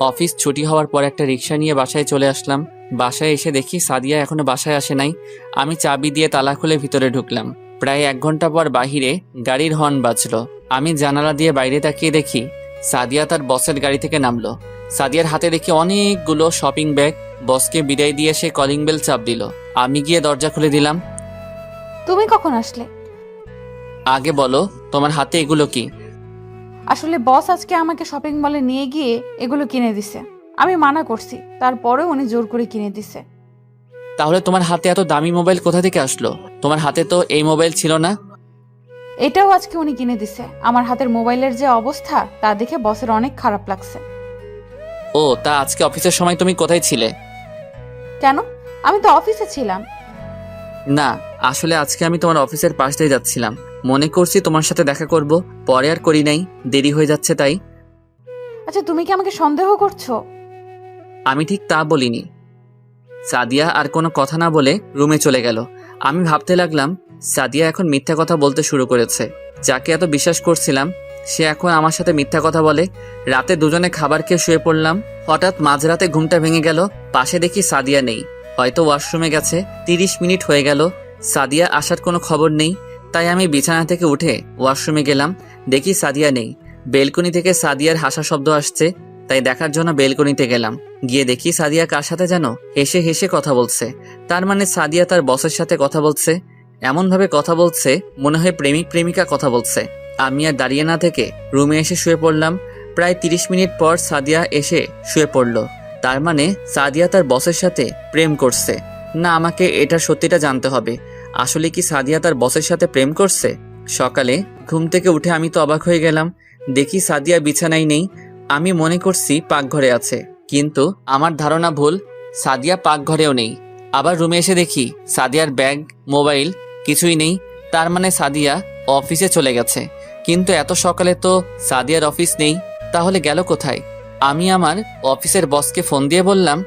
Office ছুটি হওয়ার পর একটা রিক্সা নিয়ে বাসায় চলে আসলাম। বাসায় এসে দেখি সাদিয়া এখনো বাসায় আসে নাই। আমি চাবি দিয়ে তালা খুলে ভিতরে ঢুকলাম। প্রায় 1 ঘন্টা পর বাহিরে গাড়ির হর্ন বাজলো। আমি জানালা দিয়ে বাইরে তাকিয়ে দেখি সাদিয়া তার বসের গাড়ি থেকে নামলো। সাদিয়ার হাতে দেখি অনেকগুলো শপিং ব্যাগ। বসকে বিদায় দিয়ে সে কলিং বেল চাপ দিল। আমি গিয়ে দরজা খুলে দিলাম। তুমি কখন আসলে? আগে বলো, তোমার হাতে এগুলো কি? আসলে বস আজকে আমাকে শপিং মলে নিয়ে গিয়ে এগুলো কিনে দিছে। আমি মানা করছি, তারপরেও উনি জোর করে কিনে দিছে। তাহলে তোমার হাতে এত দামি মোবাইল কোথা থেকে আসলো? তোমার হাতে তো এই মোবাইল ছিল না। এটাও আজকে উনি কিনে দিছে। আমার হাতের মোবাইলের যে অবস্থা তা দেখে বসের অনেক খারাপ লাগছে। ও, তা আজকে অফিসের সময় তুমি কোথায় ছিলে? কেন? আমি তো অফিসে ছিলাম। না, আসলে আজকে আমি তোমার অফিসের পাশ দিয়ে যাচ্ছিলাম। মনে করছি তোমার সাথে দেখা করব, পরে আর করি নাই, দেরি হয়ে যাচ্ছে তাই। আচ্ছা, তুমি কি আমাকে সন্দেহ করছো? আমি ঠিক তা বলিনি। সাদিয়া আর কোনো কথা না বলে রুমে চলে গেল। আমি ভাবতে লাগলাম, সাদিয়া এখন মিথ্যা কথা বলতে শুরু করেছে। যাকে এত বিশ্বাস করছিলাম সে এখন আমার সাথে মিথ্যা কথা বলে। রাতে দুজনে খাবার খেয়ে শুয়ে পড়লাম। হঠাৎ মাঝরাতে ঘুমটা ভেঙে গেল। পাশে দেখি সাদিয়া নেই, হয়তো ওয়াশরুমে গেছে। 30 মিনিট হয়ে গেল, সাদিয়া আসার কোনো খবর নেই। তাই আমি বিছানা থেকে উঠে ওয়াশরুমে গেলাম। দেখি সাদিয়া নেই। বেলকনি থেকে সাদিয়ার হাসা শব্দ আসছে, তাই দেখার জন্য বেলকনিতে গেলাম। গিয়ে দেখি সাদিয়া কার সাথে যেন হেসে হেসে কথা বলছে। তার মানে সাদিয়া তার বসের সাথে কথা বলছে। এমন ভাবে কথা বলছে মনে হয় প্রেমিক প্রেমিকা কথা বলছে। আমি আর দাঁড়িয়ে না থেকে রুমে এসে শুয়ে পড়লাম। প্রায় 30 মিনিট পর সাদিয়া এসে শুয়ে পড়ল। তার মানে সাদিয়া তার বসের সাথে প্রেম করছে। না, আমাকে এটা সত্যিটা জানতে হবে। আসলে কি সাদিয়া তার বসের সাথে প্রেম করছে? সকালে ঘুম থেকে উঠে আমি তো অবাক হয়ে গেলাম। দেখি সাদিয়া বিছানায় নেই। আমি মনে করছি পাকঘরে আছে, কিন্তু আমার ধারণা ভুল। সাদিয়া পাকঘরেও নেই। আবার রুমে এসে দেখি সাদিয়ার ব্যাগ, মোবাইল কিছুই নেই। তার মানে সাদিয়া অফিসে চলে গেছে। কিন্তু এত সকালে তো সাদিয়ার অফিস নেই, তাহলে গেল কোথায়? আমি আমার অফিসের বসকে ফোন দিয়ে বললাম,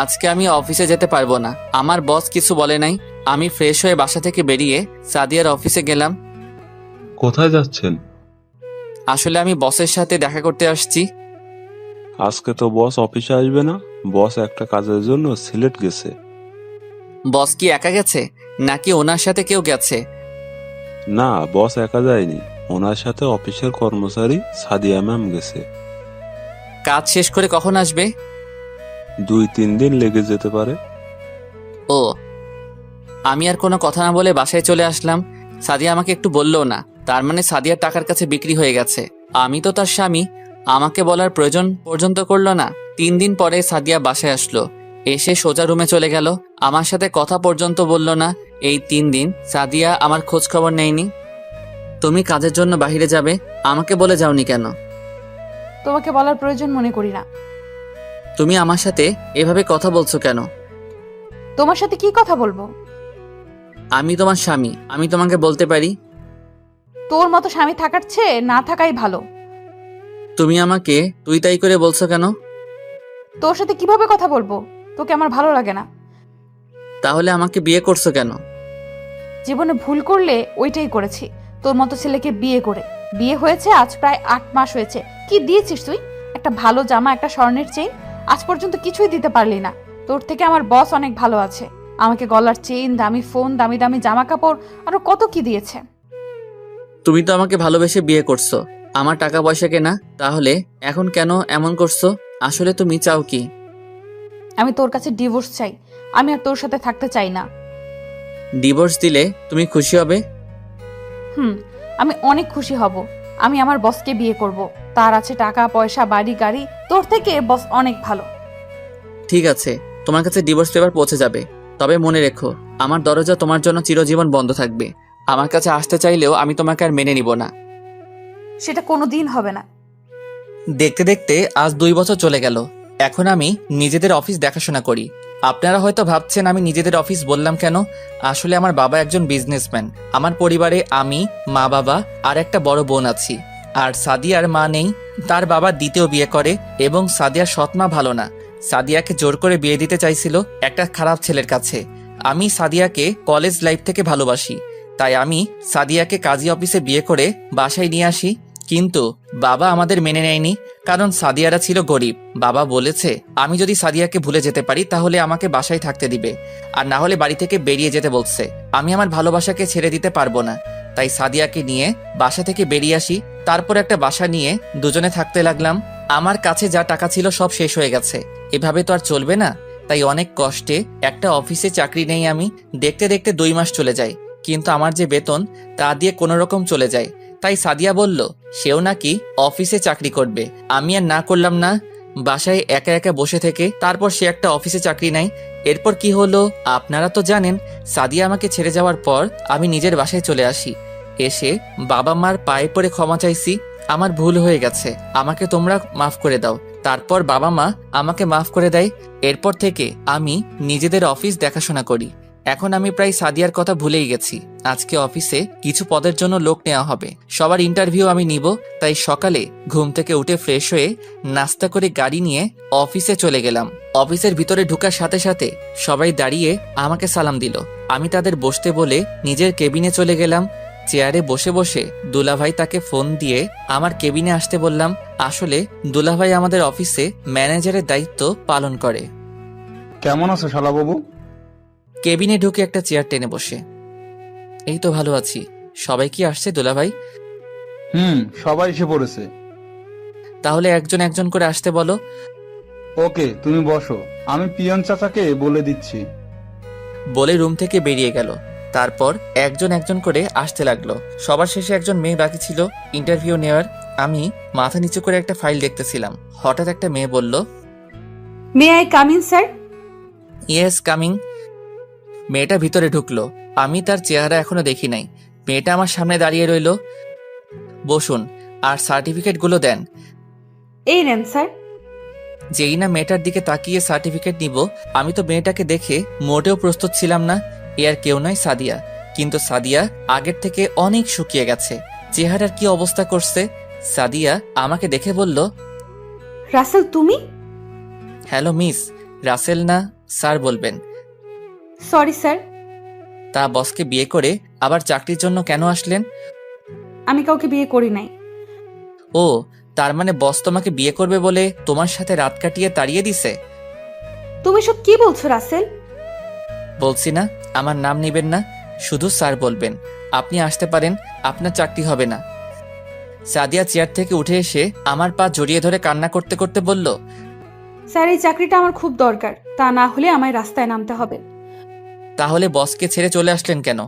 আজকে আমি অফিসে যেতে পারবো না। আমার বস কিছু বলে নাই। আমি ফ্রেশ হয়ে বাসা থেকে বেরিয়ে সাদিয়ার অফিসে গেলাম। কোথায় যাচ্ছেন? আসলে আমি বসের সাথে দেখা করতে আসছি। আজকে তো বস অফিসে আসবে না। বস একটা কাজের জন্য সিলেট গেছে। বস কি একা গেছে নাকি ওনার সাথে কেউ গেছে? না, বস একা যায়নি, ওনার সাথে অফিসের কর্মচারী সাদিয়া ম্যাম গেছে। কাজ শেষ করে কখন আসবে? 2-3 দিন লেগে যেতে পারে। ও, আমি আর কোনো কথা না বলে বাসায় চলে আসলাম। সাদিয়া আমাকে একটু বললো না, তার মানে সাদিয়ার টাকার কাছে বিক্রি হয়ে গেছে। আমি তো তার স্বামী, আমাকে বলার প্রয়োজন পর্যন্ত করলো না। 3 দিন পরে সাদিয়া বাসায় আসলো। এসে সোজা রুমে চলে গেল। আমার সাথে কথা পর্যন্ত বললো না। এই 3 দিন সাদিয়া আমার খোঁজ খবর নেয়নি। তুমি কাজের জন্য বাইরে যাবে, আমাকে বলে যাওনি কেন? তোমাকে বলার প্রয়োজন মনে করি না। তুমি আমার সাথে এভাবে কথা বলছো কেন? তোমার সাথে কি কথা বলবো? আমি তোমার স্বামী, আমি তোমাকে বলতে পারি। তোর মতো স্বামী থাকার চেয়ে না থাকাই ভালো। তুমি আমাকে তুই তাই করে বলছো কেন? তোর সাথে কিভাবে কথা বলবো? তোকে আমার ভালো লাগে না। তাহলে আমাকে বিয়ে করছো কেন? জীবনে ভুল করলে ওইটাই করেছি, তোর মতো ছেলেকে বিয়ে করে। বিয়ে হয়েছে আজ প্রায় 8 মাস হয়েছে। কি দিয়েছিস তুই? একটা ভালো জামা, একটা স্বর্ণের চেইন, আজ পর্যন্ত কিছুই দিতে পারলি না। তোর থেকে আমার বস অনেক ভালো আছে, আমাকে গলার চেইন, দামি ফোন, দামি দামি জামা কাপড়, আরো কত কি দিয়েছে। তুমি তো আমাকে ভালোবেসে বিয়ে করছো, আমার টাকা পয়সা কেনা। তাহলে এখন কেন এমন করছো? আসলে তুমি চাও কি? আমি তোর কাছে ডিভোর্স চাই। আমি আর তোর সাথে থাকতে চাই না। ডিভোর্স দিলে তুমি খুশি হবে? আমি অনেক খুশি হব। আমি আমার বসকে বিয়ে করব। তার আছে টাকা পয়সা, বাড়ি গাড়ি। তোর থেকে বস অনেক ভালো। ঠিক আছে, তোমার কাছে ডিভোর্স পেপার পৌঁছে যাবে। তবে মনে রেখো, আমার দরজা তোমার জন্য চিরজীবন বন্ধ থাকবে। আমার কাছে আসতে চাইলেও আমি তোমাকে আর মেনে নিব না। সেটা কোনোদিন হবে না। দেখতে দেখতে আজ 2 বছর চলে গেল। এখন আমি নিজেদের অফিস দেখাশোনা করি। আপনারা হয়তো ভাবছেন আমি নিজেদের অফিস বললাম কেন। আসলে আমার বাবা একজন বিজনেসম্যান। আমার পরিবারে আমি, মা, বাবা আর একটা বড় বোন আছি। আর সাদিয়ার মা নেই, তার বাবা দ্বিতীয় বিয়ে করে এবং সাদিয়ার সৎ মা ভালো না। সাদিয়াকে জোর করে বিয়ে দিতে চাইছিল একটা খারাপ ছেলের কাছে। আমি সাদিয়াকে কলেজ লাইফ থেকে ভালোবাসি, তাই আমি সাদিয়াকে কাজী অফিসে বিয়ে করে বাসায় নিয়ে আসি। কিন্তু বাবা আমাদের মেনে নেয়নি, কারণ সাদিয়ারা ছিল গরিব। বাবা বলেছে আমি যদি সাদিয়াকে ভুলে যেতে পারি তাহলে আমাকে বাসায় থাকতে দিবে, আর না হলে বাড়ি থেকে বেরিয়ে যেতে বলছে। আমি আমার ভালোবাসাকে ছেড়ে দিতে পারবো না, তাই সাদিয়াকে নিয়ে বাসা থেকে বেরিয়ে আসি। তারপর একটা বাসা নিয়ে দুজনে থাকতে লাগলাম। আমার কাছে যা টাকা ছিল সব শেষ হয়ে গেছে, এভাবে তো আর চলবে না। তাই অনেক কষ্টে একটা অফিসে চাকরি নেই আমি। দেখতে দেখতে 2 মাস চলে যায়, কিন্তু আমার যে বেতন তা দিয়ে কোনো রকম চলে যায়। তাই সাদিয়া বলল সেও নাকি অফিসে চাকরি করবে। আমি আর না করলাম না, বাসায় একা একা বসে থেকে তারপর সে একটা অফিসে চাকরি নেয়। এরপর কি হলো আপনারা তো জানেন। সাদিয়া আমাকে ছেড়ে যাওয়ার পর আমি নিজের বাসায় চলে আসি। এসে বাবা মার পায়ে পড়ে ক্ষমা চাইছি, আমার ভুল হয়ে গেছে, আমাকে তোমরা মাফ করে দাও। তারপর বাবা মা আমাকে মাফ করে দেয়। এরপর থেকে আমি নিজেদের অফিস দেখাশোনা করি। এখন আমি প্রায় সাদিয়ার কথা ভুলেই গেছি। আজকে অফিসে কিছু পদের জন্য লোক নেওয়া হবে, সবার ইন্টারভিউ আমি নিব। তাই সকালে ঘুম থেকে উঠে ফ্রেশ হয়ে নাস্তা করে গাড়ি নিয়ে অফিসে চলে গেলাম। অফিসের ভিতরে ঢোকার সাথে সাথে সবাই দাঁড়িয়ে আমাকে সালাম দিল। আমি তাদের বসতে বলে নিজের কেবিনে চলে গেলাম। চেয়ারে বসে বসে দুলাভাই তাকে ফোন দিয়ে আমার কেবিনে আসতে বললাম। আসলে দুলাভাই আমাদের অফিসে ম্যানেজারের দায়িত্ব পালন করে। কেমন আছো শালাবাবু? কেবিনে ঢুকে একটা চেয়ার টেনে বসে, এই তো ভালো আছি। সবাই কি আসছে দুলাভাই? সবাই এসে পড়েছে। তাহলে একজন একজন করে আসতে বলো। ওকে, তুমি বসো, আমি পিয়ন চাচাকে বলে দিচ্ছি। বলে রুম থেকে বেরিয়ে গেল। তারপর একজন একজন করে আসতে লাগলো। সবার শেষে একজন মেয়ে বাকি ছিল ইন্টারভিউ নেওয়ার। আমি মাথা নিচু করে একটা ফাইল দেখতেছিলাম। হঠাৎ একটা মেয়ে বলল, may I come in sir? Yes coming. মেয়েটা ভিতরে ঢুকলো। আমি তার চেহারা এখনো দেখি নাই। মেয়েটা আমার সামনে দাঁড়িয়ে রইল। বসুন, আর সার্টিফিকেটগুলো দেন। এই নেন স্যার। যেই না মেয়েটার দিকে তাকিয়ে সার্টিফিকেট নিব, আমি তো মেয়েটাকে দেখে মোটেও প্রস্তুত ছিলাম না। এ আর কেউ নয়, সাদিয়া। কিন্তু সাদিয়া আগের থেকে অনেক শুকিয়ে গেছে, চেহারার কি অবস্থা করছে। সাদিয়া আমাকে দেখে বলল, রাসেল তুমি? Hello miss. রাসেল না, স্যার বলবেন। Sorry sir. তা বসকে বিয়ে করে আবার চাকরির জন্য কেন আসলেন? আমি কাউকে বিয়ে করি নাই। ও, তার মানে বস তোমাকে বিয়ে করবে বলে তোমার সাথে রাত কাটিয়ে তাড়িয়ে দিছে? তুমি সব কি বলছো রাসেল? বলছি না আমার নাম নেবেন না, শুধু স্যার বলবেন। আপনি আসতে পারেন, আপনার চাকরি হবে না। সাদিয়া চেয়ার থেকে উঠে এসে আমার পা জড়িয়ে ধরে কান্না করতে করতে বলল, স্যার এই চাকরিটা আমার খুব দরকার, তা না হলে আমায় রাস্তায় নামতে হবে। তাহলে বসকে ছেড়ে চলে আসলেন কেন?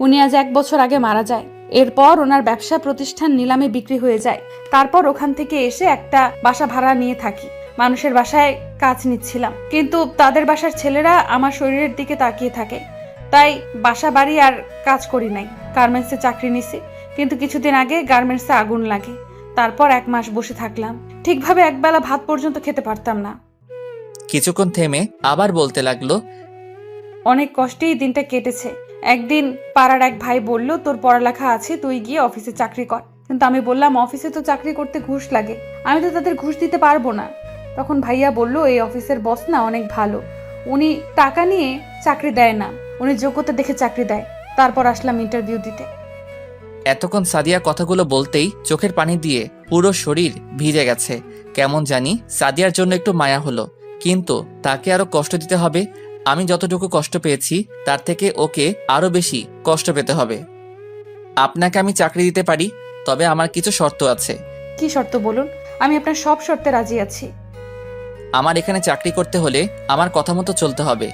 উনি আজ 1 বছর আগে মারা যায়। এরপর ওনার ব্যবসা প্রতিষ্ঠান নিলামে বিক্রি হয়ে যায়। তারপর ওখান থেকে এসে একটা বাসা ভাড়া নিয়ে থাকি। মানুষের বাসায় কাজ নিচ্ছিলাম, কিন্তু তাদের বাসার ছেলেরা আমার শরীরের দিকে তাকিয়ে থাকে, তাই বাসা বাড়ি আর কাজ করি নাই। গার্মেন্টসে চাকরি নিছি, কিন্তু কিছুদিন আগে গার্মেন্টসে আগুন লাগে। তারপর 1 মাস বসে থাকলাম, ঠিকভাবে একবেলা ভাত পর্যন্ত খেতে পারতাম না। কিছুক্ষণ থেমে আবার বলতে লাগলো, অনেক কষ্টেই দিনটা কেটেছে। একদিন পাড়ার এক ভাই বলল, তোর পড়ালেখা আছে, তুই গিয়ে অফিসে চাকরি কর। কিন্তু আমি বললাম, অফিসে তো চাকরি করতে ঘুষ লাগে, আমি তো তাদের ঘুষ দিতে পারবো না। তখন ভাইয়া বলল, এই অফিসের বস না অনেক ভালো, উনি টাকা নিয়ে চাকরি দেয় না, উনি যোগ্যতা দেখে চাকরি দেয়। তারপর আসলাম ইন্টারভিউ দিতে। এতক্ষণ সাদিয়া কথাগুলো বলতেই চোখের পানি দিয়ে পুরো শরীর ভিজে গেছে। কেমন জানি সাদিয়ার জন্য একটু মায়া হলো, কিন্তু তাকে আরো কষ্ট দিতে হবে। আমি যতটুকু কষ্ট পেয়েছি তার থেকে ওকে আরো বেশি কষ্ট পেতে হবে। আপনাকে আমি চাকরি দিতে পারি, তবে আমার কিছু শর্ত আছে। কি শর্ত বলুন, আমি আপনার সব শর্তে রাজি আছি। আমার এখানে চাকরি করতে হলে আমার কথা মতো চলতে হবে।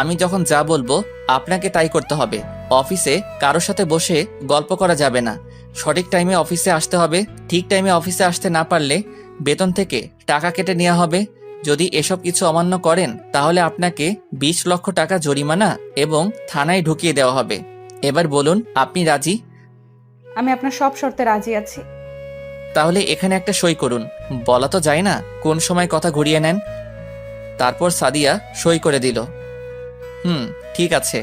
আমি যখন যা বলবো আপনাকে তাই করতে হবে। অফিসে কারোর সাথে বসে গল্প করা যাবে না। সঠিক টাইমে অফিসে আসতে হবে। ঠিক টাইমে অফিসে আসতে না পারলে বেতন থেকে টাকা কেটে নেওয়া হবে। যদি এসব কিছু অমান্য করেন তাহলে আপনাকে 20 লক্ষ টাকা জরিমানা এবং থানায় ঢুকিয়ে দেওয়া হবে। এবার বলুন, আপনি রাজি? আমি আপনার সব শর্তে রাজি আছি। তাহলে এখানে একটা সই করুন। বলা তো যায় না কোন সময় কথা ঘুরিয়ে নেন। তারপর সাদিয়া সই করে দিল। ঠিক আছে,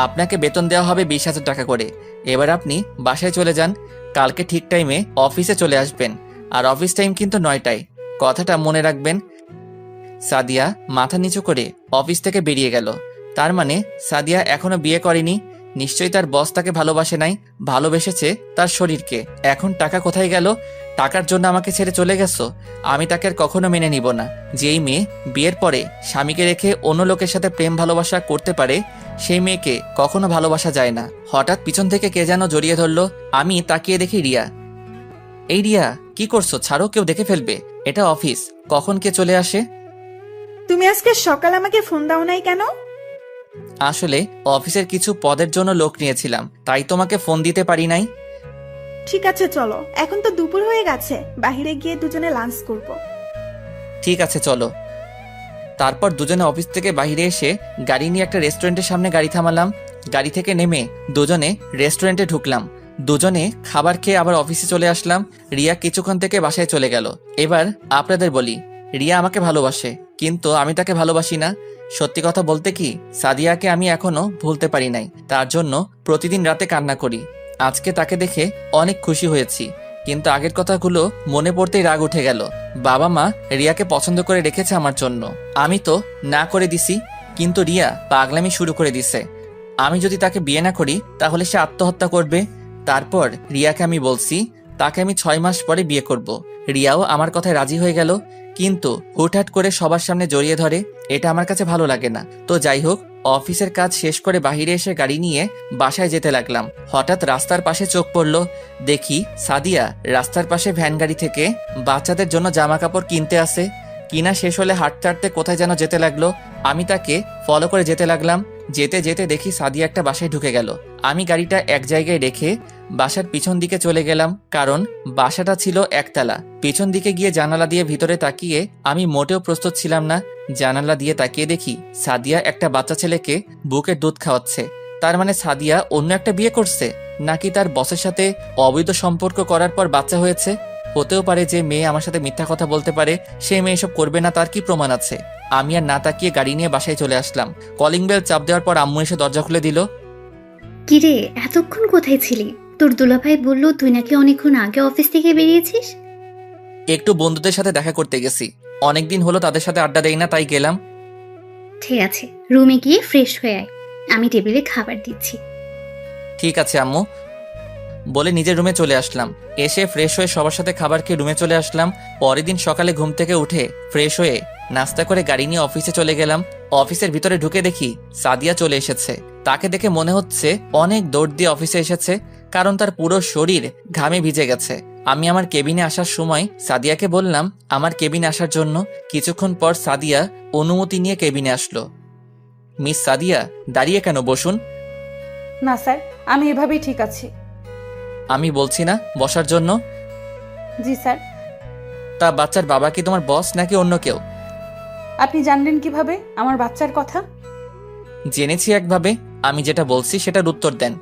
আপনাকে বেতন দেওয়া হবে 20,000 টাকা করে। এবার আপনি বাসায় চলে যান। কালকে ঠিক টাইমে অফিসে চলে আসবেন, আর অফিস টাইম কিন্তু 9টায়, কথাটা মনে রাখবেন। সাদিয়া মাথা নিচু করে অফিস থেকে বেরিয়ে গেল। তার মানে সাদিয়া এখনো বিয়ে করেনি। নিশ্চয়ই তার বস তাকে ভালোবাসে নাই, ভালোবেসেছে তার শরীরকে। এখন টাকা কোথায় গেল? টাকার জন্য আমাকে ছেড়ে চলে গেছো? আমি তাকে আর কখনো মেনে নিব না। যেই মেয়ে বিয়ের পরে স্বামীকে রেখে অন্য লোকের সাথে প্রেম ভালোবাসা করতে পারে, সেই মেয়েকে কখনো ভালোবাসা যায় না। হঠাৎ পিছন থেকে কে যেন জড়িয়ে ধরলো। আমি তাকিয়ে দেখি রিয়া। এই রিয়া, কি করছো? ছাড়ো, কেউ দেখে ফেলবে। এটা অফিস, কখন কে চলে আসে। তুমি আজকে সকাল আমাকে ফোন দাও নাই কেন? আসলে অফিসের কিছু পদের জন্য লোক নিয়েছিলাম, তাই তোমাকে ফোন দিতে পারি নাই। ঠিক আছে চলো, এখন তো দুপুর হয়ে গেছে, বাইরে গিয়ে দুজনে লাঞ্চ করব। ঠিক আছে চলো। তারপর দুজনে অফিস থেকে বাইরে এসে গাড়ি নিয়ে একটা রেস্টুরেন্টের সামনে গাড়ি থামালাম। গাড়ি থেকে নেমে দুজনে রেস্টুরেন্টে ঢুকলাম। দুজনে খাবার খেয়ে আবার অফিসে চলে আসলাম। রিয়া কিছুক্ষণ থেকে বাসায় চলে গেল। এবার আপনাদের বলি, রিয়া আমাকে ভালোবাসে, কিন্তু আমি তাকে ভালোবাসি না। সত্যি কথা বলতে কি, সাদিয়াকে আমি এখনো ভুলতে পারি নাই। তার জন্য প্রতিদিন রাতে কান্না করি। আজকে তাকে দেখে অনেক খুশি হয়েছি, কিন্তু আগের কথাগুলো মনে পড়তেই রাগ উঠে গেল। বাবা মা রিয়াকে পছন্দ করে রেখেছে আমার জন্য, আমি তো না করে দিছি, কিন্তু রিয়া পাগলামি শুরু করে দিছে। আমি যদি তাকে বিয়ে না করি তাহলে সে আত্মহত্যা করবে। তারপর রিয়াকে আমি বলছি তাকে আমি 6 মাস পরে বিয়ে করব। রিয়াও আমার কথায় রাজি হয়ে গেল, কিন্তু হুটহাট করে সবার সামনে জড়িয়ে ধরে। এটা আমার কাছে ভালো লাগে না। তো যাই হোক, অফিসের কাজ শেষ করে বাইরে এসে গাড়ি নিয়ে বাসায় যেতে লাগলাম। হঠাৎ রাস্তার পাশে চোখ পড়লো। দেখি সাদিয়া রাস্তার পাশে ভ্যান গাড়ি থেকে বাচ্চাদের জন্য জামা কাপড় কিনতে আসে। কিনা শেষ হলে হাঁটতে হাঁটতে কোথায় যেন যেতে লাগলো। আমি তাকে ফলো করে যেতে লাগলাম। যেতে যেতে দেখি সাদিয়া একটা বাসায় ঢুকে গেল। আমি গাড়িটা এক জায়গায় রেখে বাসার পিছন দিকে চলে গেলাম, কারণ বাসাটা ছিল একতলা। পিছন দিকে গিয়ে জানালা দিয়ে ভিতরে তাকিয়ে আমি মোটেও প্রস্তুত ছিলাম না। জানালা দিয়ে তাকিয়ে দেখি সাদিয়া একটা বাচ্চা ছেলেকে বুকের দুধ খাওয়াচ্ছে। তার মানে সাদিয়া অন্য একটা বিয়ে করছে, নাকি তার বসের সাথে অবৈধ সম্পর্ক করার পর বাচ্চা হয়েছে। হতেও পারে যে মেয়ে আমার সাথে মিথ্যা কথা বলতে পারে, সে মেয়ে এসব করবে না, তার কি প্রমাণ আছে? আমি আর না তাকিয়ে গাড়ি নিয়ে বাসায় চলে আসলাম। কলিং বেল চাপ দেওয়ার পর আম্মু এসে দরজা খুলে দিল। কিরে, এতক্ষণ কোথায় ছিলি? তোর দুলাভাই বলল তুই নাকি অনেকক্ষণ আগে অফিস থেকে বেরিয়েছিস। একটু বন্ধুদের সাথে দেখা করতে গেছি, অনেকদিন হলো তাদের সাথে আড্ডা দেই না, তাই গেলাম। ঠিক আছে, রুমে গিয়ে ফ্রেশ হয়ে আয়, আমি টেবিলে খাবার দিচ্ছি। ঠিক আছে আম্মু, বলে নিজের রুমে চলে আসলাম। এসে ফ্রেশ হয়ে সবার সাথে খাবার খেয়ে রুমে চলে আসলাম। পরের দিন সকালে ঘুম থেকে উঠে ফ্রেশ হয়ে নাস্তা করে গাড়ি নিয়ে অফিসে চলে গেলাম। অফিসের ভিতরে ঢুকে দেখি সাদিয়া চলে এসেছে। তাকে দেখে মনে হচ্ছে অনেক দৌড় দিয়ে অফিসে এসেছে, কারণ তার পুরো শরীর ঘামে ভিজে গেছে। আমি আমার কেবিনে আসার সময় সাদিয়াকে বললাম আমার কেবিনে আসার জন্য। কিছুক্ষণ পর সাদিয়া অনুমতি নিয়ে কেবিনে আসলো। মিস সাদিয়া, দাঁড়িয়ে কেন? বসুন। না স্যার, আমি এভাবেই ঠিক আছি। আমি বলছি না বসার জন্য? জি স্যার। তা বাচ্চার বাবা কি তোমার বস নাকি অন্য কেউ? আপনি জানলেন কিভাবে আমার বাচ্চার কথা? জেনেছি একভাবে, আমি যেটা বলছি সেটার উত্তর দেন।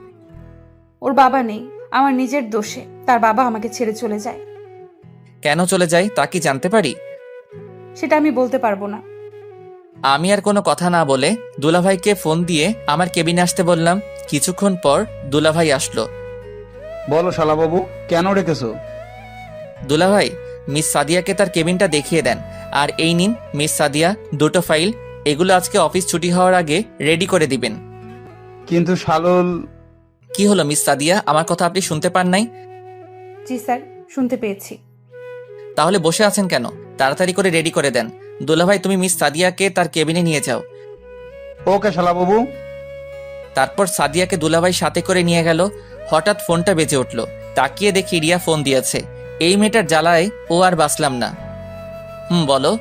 ওর বাবা নেই, আমার নিজের দোষে তার বাবা আমাকে ছেড়ে চলে যায়। কেন চলে যায় তা কি জানতে পারি? সেটা আমি বলতে পারবো না। আমি আর কোনো কথা না বলে দুলাভাইকে ফোন দিয়ে আমার কেবিনে আসতে বললাম। কিছুক্ষণ পর দুলাভাই আসলো। বলো শালাবাবু, কেন রেখেছো? দুলাভাই, মিস সাদিয়াকে তার কেবিনটা দেখিয়ে দেন। আর এই নিন মিস সাদিয়া, 2টো ফাইল। এগুলো আজকে অফিস ছুটি হওয়ার আগে রেডি করে দিবেন। কিন্তু শালুল। কি হলো মিস সাদিয়া, আমার কথা আপনি শুনতে পান নাই? জি স্যার, শুনতে পেয়েছি। তাহলে বসে আছেন কেন? তাড়াতাড়ি করে রেডি করে দেন। দুলাভাই, তুমি মিস সাদিয়াকে তার কেবিনে নিয়ে যাও। ওকে শালাবাবু। তারপর সাদিয়াকে দুলাভাই সাথে করে নিয়ে গেল। হঠাৎ ফোনটা বেজে উঠল। তাকিয়ে দেখি রিয়া ফোন দিয়েছে। এই মেয়েটার জ্বালায় ও আর বাঁচলাম না। বলো।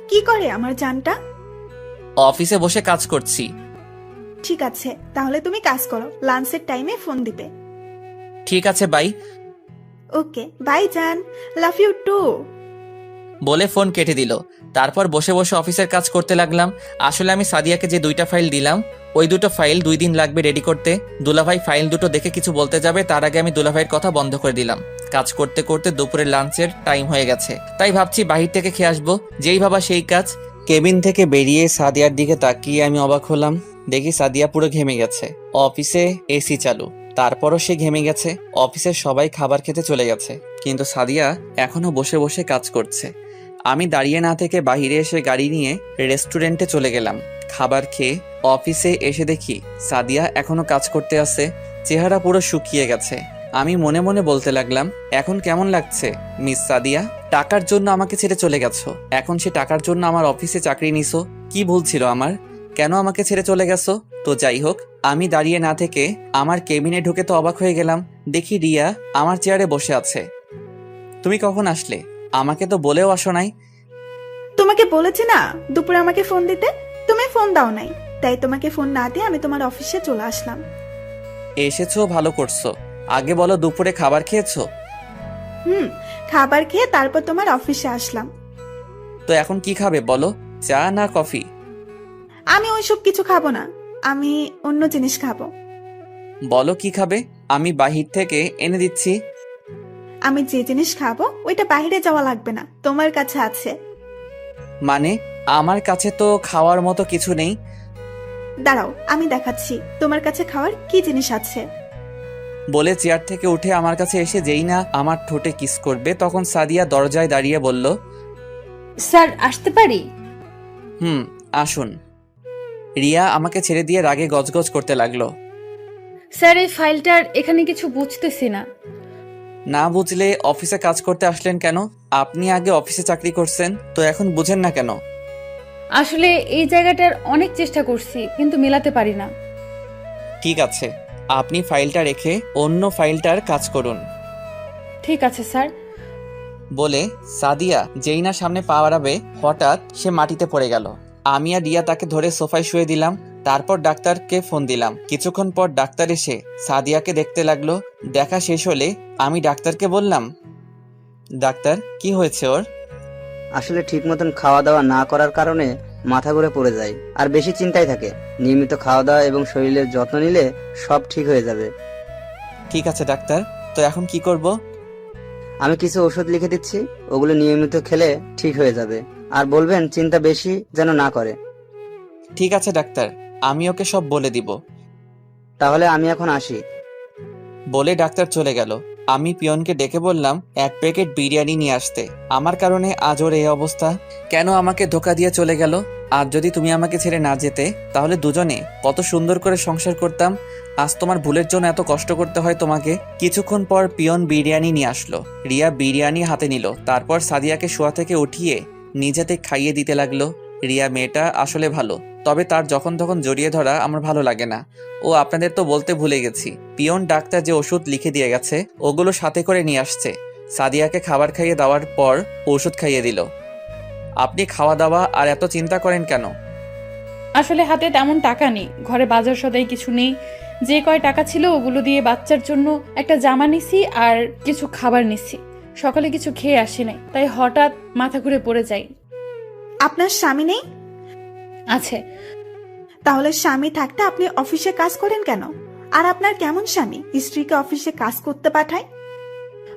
কি করে আমার জানটা? অফিসে বসে কাজ করছি। ঠিক আছে, তাহলে তুমি কাজ করো, লাঞ্চের টাইমে ফোন দিবে। ঠিক আছে, বাই। ওকে বাই জান, লাভ ইউ টু। বলে ফোন কেটে দিল। তারপর বসে বসে অফিসের কাজ করতে লাগলাম। আসলে আমি সাদিয়াকে যে 2টা ফাইল দিলাম, ওই 2টো ফাইল 2 দিন লাগবে রেডি করতে। দুলাভাই ফাইল দুটো দেখে কিছু বলতে যাবে, তার আগে আমি দুলাভাইয়ের কথা বন্ধ করে দিলাম। কাজ করতে করতে দুপুরের লাঞ্চের টাইম হয়ে গেছে, তাই ভাবছি বাহির থেকে খেয়ে আসবো। যেই ভাবা সেই কাজ। কেবিন থেকে বেরিয়ে সাদিয়ার দিকে তাকিয়ে আমি অবাক হলাম। দেখি সাদিয়া পুরো ঘেমে গেছে। অফিসে এসি চালু, তারপরও সে ঘেমে গেছে। অফিসের সবাই খাবার খেতে চলে গেছে, কিন্তু সাদিয়া এখনো বসে বসে কাজ করছে। আমি দাঁড়িয়ে না থেকে বাইরে এসে গাড়ি নিয়ে রেস্টুরেন্টে চলে গেলাম। খাবার খেয়ে অফিসে এসে দেখি সাদিয়া এখনো কাজ করতে আছে, চেহারা পুরো শুকিয়ে গেছে। আমি মনে মনে বলতে লাগলাম, এখন কেমন লাগছে মিস সাদিয়া? টাকার জন্য আমাকে ছেড়ে চলে গেছো, এখন সে টাকার জন্য আমার অফিসে চাকরি নিছো। কি ভুল ছিল আমার? কেন আমাকে ছেড়ে চলে গেছো? তো যাই হোক, আমি দাঁড়িয়ে না থেকে আমার কেবিনে ঢুকে তো অবাক হয়ে গেলাম, দেখি রিয়া আমার চেয়ারে বসে আছে। তুমি কখন আসলে? আমাকে তো বলেও আসো নাই। তোমাকে বলেছি না দুপুরে আমাকে ফোন দিতে, তুমি ফোন দাও নাই, তাই তোমাকে ফোন না দিয়ে আমি তোমার অফিসে চলে আসলাম। এসেছো ভালো করছো, আগে বলো দুপুরে খাবার খেয়েছো? খাবার খেয়ে তারপর তোমার অফিসে আসলাম। তো এখন কি খাবে বলো, চা না কফি? আমি ওইসব কিছু খাবো না, আমি অন্য জিনিস খাবো। বলো কি খাবে, আমি বাহির থেকে এনে দিচ্ছি। আমি যে জিনিস খাবো ওইটা বাইরে যাওয়া লাগবে না, তোমার কাছে আছে। মানে আমার কাছে তো খাওয়ার মতো কিছু নেই। দাঁড়াও আমি দেখাচ্ছি তোমার কাছে খাওয়ার কি জিনিস আছে। বলে চেয়ার থেকে উঠে আমার কাছে এসে যেই না আমার ঠোঁটে কিস করবে, তখন সাদিয়া দরজায় দাঁড়িয়ে বলল, স্যার আসতে পারি? আসুন। রিয়া আমাকে ছেড়ে দিয়ে রাগে গজগজ করতে লাগলো। স্যার এই ফাইলটার এখানে কিছু বুঝতেছি না। না বুঝলে অফিসে কাজ করতে আসলেন কেন? আপনি আগে অফিসে চাকরি করছেন, তো এখন বুঝেন না কেন? আসলে এই জায়গাটার অনেক চেষ্টা করছি কিন্তু মেলাতে পারি না। ঠিক আছে, আপনি ফাইলটা রেখে অন্য ফাইলটার কাজ করুন। ঠিক আছে স্যার। বলে সাদিয়া যেই না সামনে পা বাড়াবে, হঠাৎ সে মাটিতে পড়ে গেল। আমি আর রিয়া তাকে ধরে সোফায় শুয়ে দিলাম। তারপর ডাক্তারকে ফোন দিলাম। কিছুক্ষণ পর ডাক্তার এসে সাদিয়াকে দেখতে লাগলো। দেখা শেষ হলে আমি ডাক্তারকে বললাম, ডাক্তার কি হয়েছে ওর? আসলে ঠিক মতন খাওয়া দাওয়া না করার কারণে মাথা ঘুরে পড়ে যায় আর বেশি চিন্তায় থাকে। নিয়মিত খাওয়া দাওয়া এবং শরীরের যত্ন নিলে সব ঠিক হয়ে যাবে। ঠিক আছে ডাক্তার, তো এখন কি করব? আমি কিছু ওষুধ লিখে দিচ্ছি, ওগুলো নিয়মিত খেলে ঠিক হয়ে যাবে। আর বলবেন চিন্তা বেশি যেন না করে। ঠিক আছে ডাক্তার, আমি ওকে সব বলে দিব। তাহলে আমি এখন আসি। বলে ডাক্তার চলে গেল। আমি পিয়নকে ডেকে বললাম 1 প্যাকেট বিরিয়ানি নিয়ে আসতে। আমার কারণে আজ ওর এই অবস্থা। কেন আমাকে ধোকা দিয়ে চলে গেল? আর যদি তুমি আমাকে ছেড়ে না যেতে, তাহলে দুজনে কত সুন্দর করে সংসার করতাম। আজ তোমার ভুলের জন্য এত কষ্ট করতে হয় তোমাকে। কিছুক্ষণ পর পিয়ন বিরিয়ানি নিয়ে আসলো। রিয়া বিরিয়ানি হাতে নিল, তারপর সাদিয়াকে শোয়া থেকে উঠিয়ে নিজেতে খাইয়ে দিতে লাগলো। রিয়া মেয়েটা আসলে ভালো, তবে তার যখন তখন জড়িয়ে ধরা আমার ভালো লাগে না। ও আপনাদের তো বলতে ভুলে গেছি, পিয়ন ডাক্তার যে ওষুধ লিখে দিয়ে গেছে ওগুলো সাথে করে নিয়ে আসছে। সাদিয়াকে খাবার খাইয়ে দেওয়ার পর ওষুধ খাইয়ে দিল। আপনি খাওয়া দাওয়া আর এত চিন্তা করেন কেন? আসলে হাতে তেমন টাকা নেই, ঘরে বাজার সদাই কিছু নেই। যে কয় টাকা ছিল ওগুলো দিয়ে বাচ্চার জন্য একটা জামা নিছি আর কিছু খাবার নিছি। সকালে কিছু খেয়ে আসি নাই, তাই হঠাৎ মাথা ঘুরে পড়ে যাই। আপনার স্বামী নেই? আছে। তাহলে স্বামী থাকতে আপনি অফিসে কাজ করেন কেন? আর আপনার কেমন স্বামী স্ত্রীকে অফিসে কাজ করতে পাঠায়?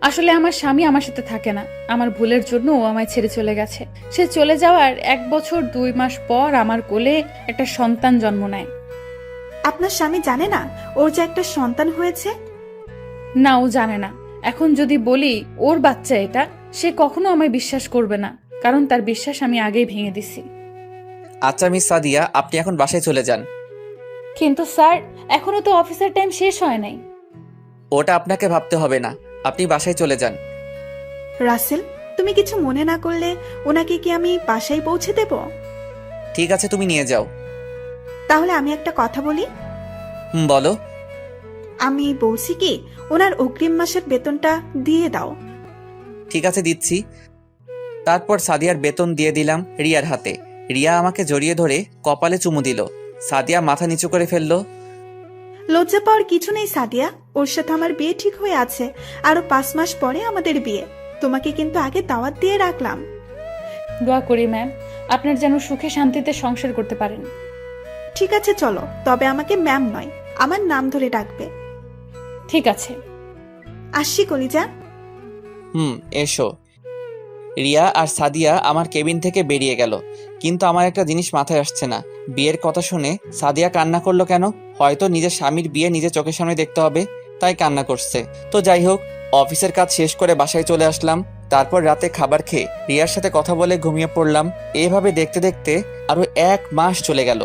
আসলে আমার স্বামী আমার সাথে থাকে না, আমার ভুলের জন্য ও আমায় ছেড়ে চলে গেছে। সে চলে যাওয়ার 1 বছর 2 মাস পর আমার কোলে একটা সন্তান জন্ম নেয়। আপনার স্বামী জানে না ওর যে একটা সন্তান হয়েছে? না, ও জানে না। এখন যদি বলি ওর বাচ্চা এটা, সে কখনো আমায় বিশ্বাস করবে না, কারণ তার বিশ্বাস আমি আগেই ভেঙে দিছি। আচ্ছা মিস সাদিয়া, আপনি এখন বাসায় চলে যান। কিন্তু স্যার, এখনো তো অফিসের টাইম শেষ হয় নাই। ওটা আপনাকে ভাবতে হবে না, আপনি বাসায় চলে যান। রাসেল, তুমি কিছু মনে না করলে ওনাকে কি আমি বাসায় পৌঁছে দেব? ঠিক আছে, তুমি নিয়ে যাও। তাহলে আমি একটা কথা বলি। বলো। আমি বলছি কি, ওনার অগ্রিম মাসের বেতনটা দিয়ে দাও। ঠিক আছে, দিচ্ছি। তারপর সাদিয়ার বেতন দিয়ে দিলাম রিয়ার হাতে। রিয়া আমাকে জড়িয়ে ধরে কপালে চুমু দিল। সাদিয়া মাথা নিচু করে ফেললো। লজ্জা পাওয়ার কিছু নেই সাদিয়া, ওর সাথে আমার বিয়ে ঠিক হয়ে আছে। আরো 5 মাস পরে আমাদের বিয়ে। তোমাকে কিন্তু আগে দাওয়াত দিয়ে রাখলাম। দোয়া করি ম্যাম, আপনার যেন সুখে শান্তিতে সংসার করতে পারেন। ঠিক আছে চলো, তবে আমাকে ম্যাম নয়, আমার নাম ধরে ডাকবে। ঠিক আছে। আসছি কলিজা। এসো। রিয়া আর সাদিয়া আমার কেবিন থেকে বেরিয়ে গেল, কিন্তু আমার একটা জিনিস মাথায় আসছে না। বিয়ের কথা শুনে সাদিয়া কান্না করলো কেন? হয়তো নিজের স্বামীর বিয়ে নিজের চোখের সামনে দেখতে হবে, তাই কান্না করছে। তো যাই হোক, অফিসের কাজ শেষ করে বাসায় চলে আসলাম। তারপর রাতে খাবার খেয়ে রিয়ার সাথে কথা বলে ঘুমিয়ে পড়লাম। এভাবে দেখতে দেখতে আরো 1 মাস চলে গেল।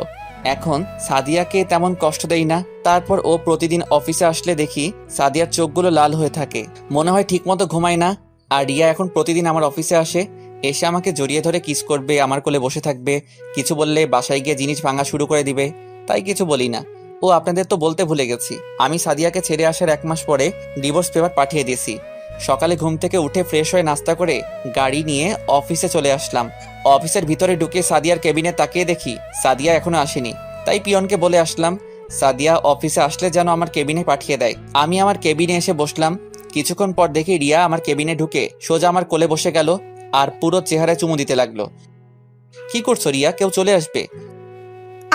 এখন সাদিয়াকে তেমন কষ্ট দেই না। তারপর ও প্রতিদিন অফিসে আসলে দেখি সাদিয়ার চোখগুলো লাল হয়ে থাকে, মনে হয় ঠিকমতো ঘুমায় না। আর রিয়া এখন প্রতিদিন আমার অফিসে আসে, এসে আমাকে জড়িয়ে ধরে কিস করবে, আমার কোলে বসে থাকবে, কিছু বললে বাসায় গিয়ে জিনিস ভাঙা শুরু করে দিবে, তাই কিছু বলি না। ও আপনাদের তো বলতে ভুলে গেছি, আমি সাদিয়াকে ছেড়ে আসার 1 মাস পরে ডিভোর্স পেপার পাঠিয়ে দিয়েছি। সকালে ঘুম থেকে উঠে ফ্রেশ হয়ে নাস্তা করে গাড়ি নিয়ে অফিসে চলে আসলাম। অফিসের ভিতরে ঢুকে সাদিয়ার কেবিনে তাকিয়ে দেখি সাদিয়া এখনো আসেনি, তাই পিয়নকে বলে আসলাম সাদিয়া অফিসে আসলে যেন আমার কেবিনে পাঠিয়ে দেয়। আমি আমার কেবিনে এসে বসলাম। কিছুক্ষণ পর দেখি রিয়া আমার কেবিনে ঢুকে সোজা আমার কোলে বসে গেল আর পুরো চেহারায় চুমু দিতে লাগলো। কি করছো রিয়া, কেউ চলে আসবে।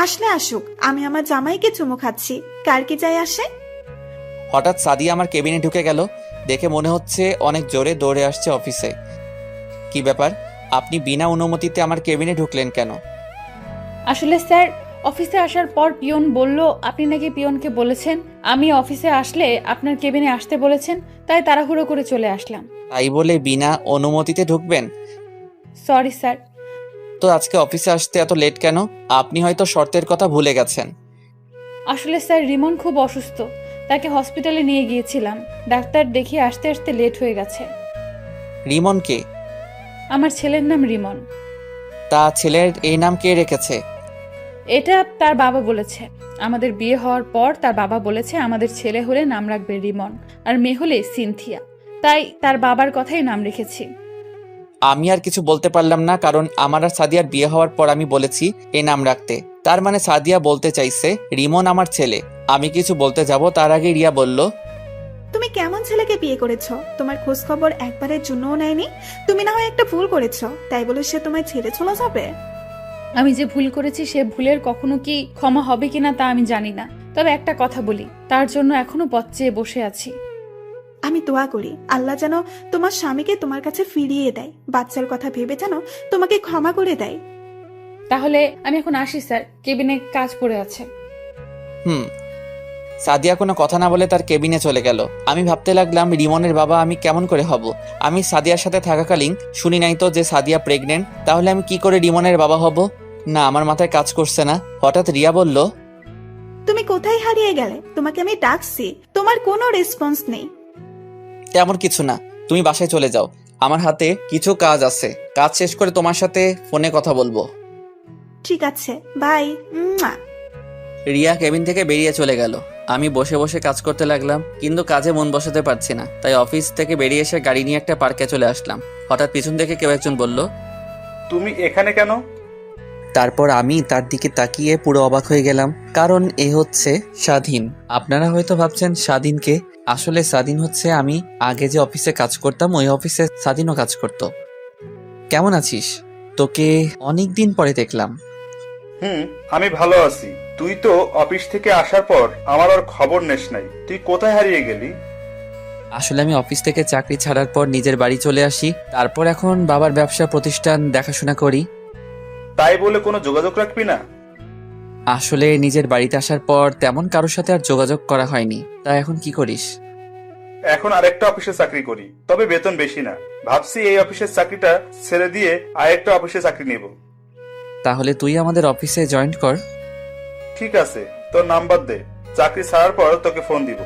আসলে আসুক, আমি আমার জামাইকে চুমু খাচ্ছি, কার কি যায় আসে। হঠাৎ সাদিয়া আমার কেবিনে ঢুকে গেল, দেখে মনে হচ্ছে অনেক জোরে দৌড়ে আসছে অফিসে। কি ব্যাপার, আপনি বিনা অনুমতিতে আমার কেবিনে ঢুকলেন কেন? আসলে স্যার, অফিসে আসার পর পিয়ন বলল আপনি নাকি পিয়নকে বলেছেন আমি অফিসে আসলে আপনার কেবিনে আসতে বলেছেন, তাই তাড়াহুড়ো করে চলে আসলাম। তাই বলে বিনা অনুমতিতে ঢুকবেন? Sorry sir. তো আজকে অফিসে আসতে এত লেট কেন? আপনি হয়তো শর্তের কথা ভুলে গেছেন। আসলে স্যার, রিমন খুব অসুস্থ, তাকে হসপিটালে নিয়ে গিয়েছিলাম। ডাক্তার দেখিয়ে আসতে আসতে লেট হয়ে গেছে। রিমন কে? আমার ছেলের নাম রিমন। তা ছেলের এই নাম কে রেখেছে? এটা তার বাবা বলেছে। আমাদের বিয়ে হওয়ার পর তার বাবা বলেছে আমাদের ছেলে হলে নাম রাখবে রিমন, আর মেয়ে হলে সিনথিয়া, তাই তার বাবার কথাই নাম রেখেছি। আমি আর কিছু বলতে পারলাম না, কারণ আমার আর সাদিয়ার বিয়ে হওয়ার পর আমি বলেছি এই নাম রাখতে। তার মানে সাদিয়া বলতে চাইছে রিমন আমার ছেলে। আমি কিছু বলতে যাব তার আগে রিয়া বলল, তুমি কেমন ছেলেকে বিয়ে করেছো? তোমার খোঁজ খবর একবারের জন্যও নেয়নি। তুমি না হয় একটা ভুল করেছো, তাই বলে সে তোমায় ছেড়ে চলে যাবে? আমি যে ভুল করেছি সে ভুলের কখনো কি ক্ষমা হবে কিনা তা আমি জানি না, তবে একটা কথা বলি, তার জন্য এখনো পথ চেয়ে বসে আছি। আমি দোয়া করি আল্লাহ যেন তোমার স্বামীকে তোমার কাছে ফিরিয়ে দেয়, বাচ্চার কথা ভেবে যেন তোমাকে ক্ষমা করে দেয়। তাহলে আমি এখন আসি স্যার, কেবিনে কাজ পড়ে আছে। সাদিয়া কোনো কথা না বলে তার কেবিনে চলে গেল। আমি ভাবতে লাগলাম রিমনের বাবা আমি কেমন করে হব। আমি সাদিয়ার সাথে থাকাকালীন শুনি নাই তো যে সাদিয়া প্রেগনেন্ট, তাহলে আমি কি করে রিমনের বাবা হব? না, আমার মাথায় কাজ করছে না। হঠাৎ রিয়া বলল, তুমি কোথায় হারিয়ে গেলে? তোমাকে আমি ডাকছি, তোমার কোনো রেসপন্স নেই। তেমন কিছু না, তুমি বাসায় চলে যাও, আমার হাতে কিছু কাজ আছে, কাজ শেষ করে তোমার সাথে ফোনে কথা বলবো। ঠিক আছে, বাই। রিয়া কেবিন থেকে বেরিয়ে চলে গেল। আমি বসে বসে কাজ করতে লাগলাম, কিন্তু কাজে মন বসাতে পারছি না। তাই অফিস থেকে বেরিয়ে এসে গাড়ি নিয়ে একটা পার্কে চলে আসলাম। হঠাৎ পিছন থেকে কেউ একজন বলল, তুমি এখানে কেন? তারপর আমি তার দিকে তাকিয়ে পুরো অবাক হয়ে গেলাম, কারণ এ হচ্ছে স্বাধীন। আপনারা হয়তো ভাবছেন স্বাধীনকে, আসলে স্বাধীন হচ্ছে আমি আগে যে অফিসে কাজ করতাম ওই অফিসে স্বাধীনও কাজ করত। কেমন আছিস? তোকে অনেক দিন পরে দেখলাম। আমি ভালো আছি। তুই তো অফিস থেকে আসার পর আমার আর খবর নেস নাই, তুই কোথায় হারিয়ে গেলি? আসলে আমি অফিস থেকে চাকরি ছাড়ার পর নিজের বাড়ি চলে আসি, তারপর এখন বাবার ব্যবসা প্রতিষ্ঠান দেখাশোনা করি। তাই বলে কোনো যোগাযোগ রাখবি না? আসলে নিজের বাড়িতে আসার পর তেমন কারোর সাথে আর যোগাযোগ করা হয়নি। তা এখন কি করিস? এখন আরেকটা অফিসে চাকরি করি, তবে বেতন বেশি না। ভাবছি এই অফিসের চাকরিটা ছেড়ে দিয়ে আরেকটা অফিসে চাকরি নেব। তাহলে তুই আমাদের অফিসে জয়েন কর। ঠিক আছে, তোর নাম্বার দে, চাকরি ছাড়ার পর তোকে ফোন দিব।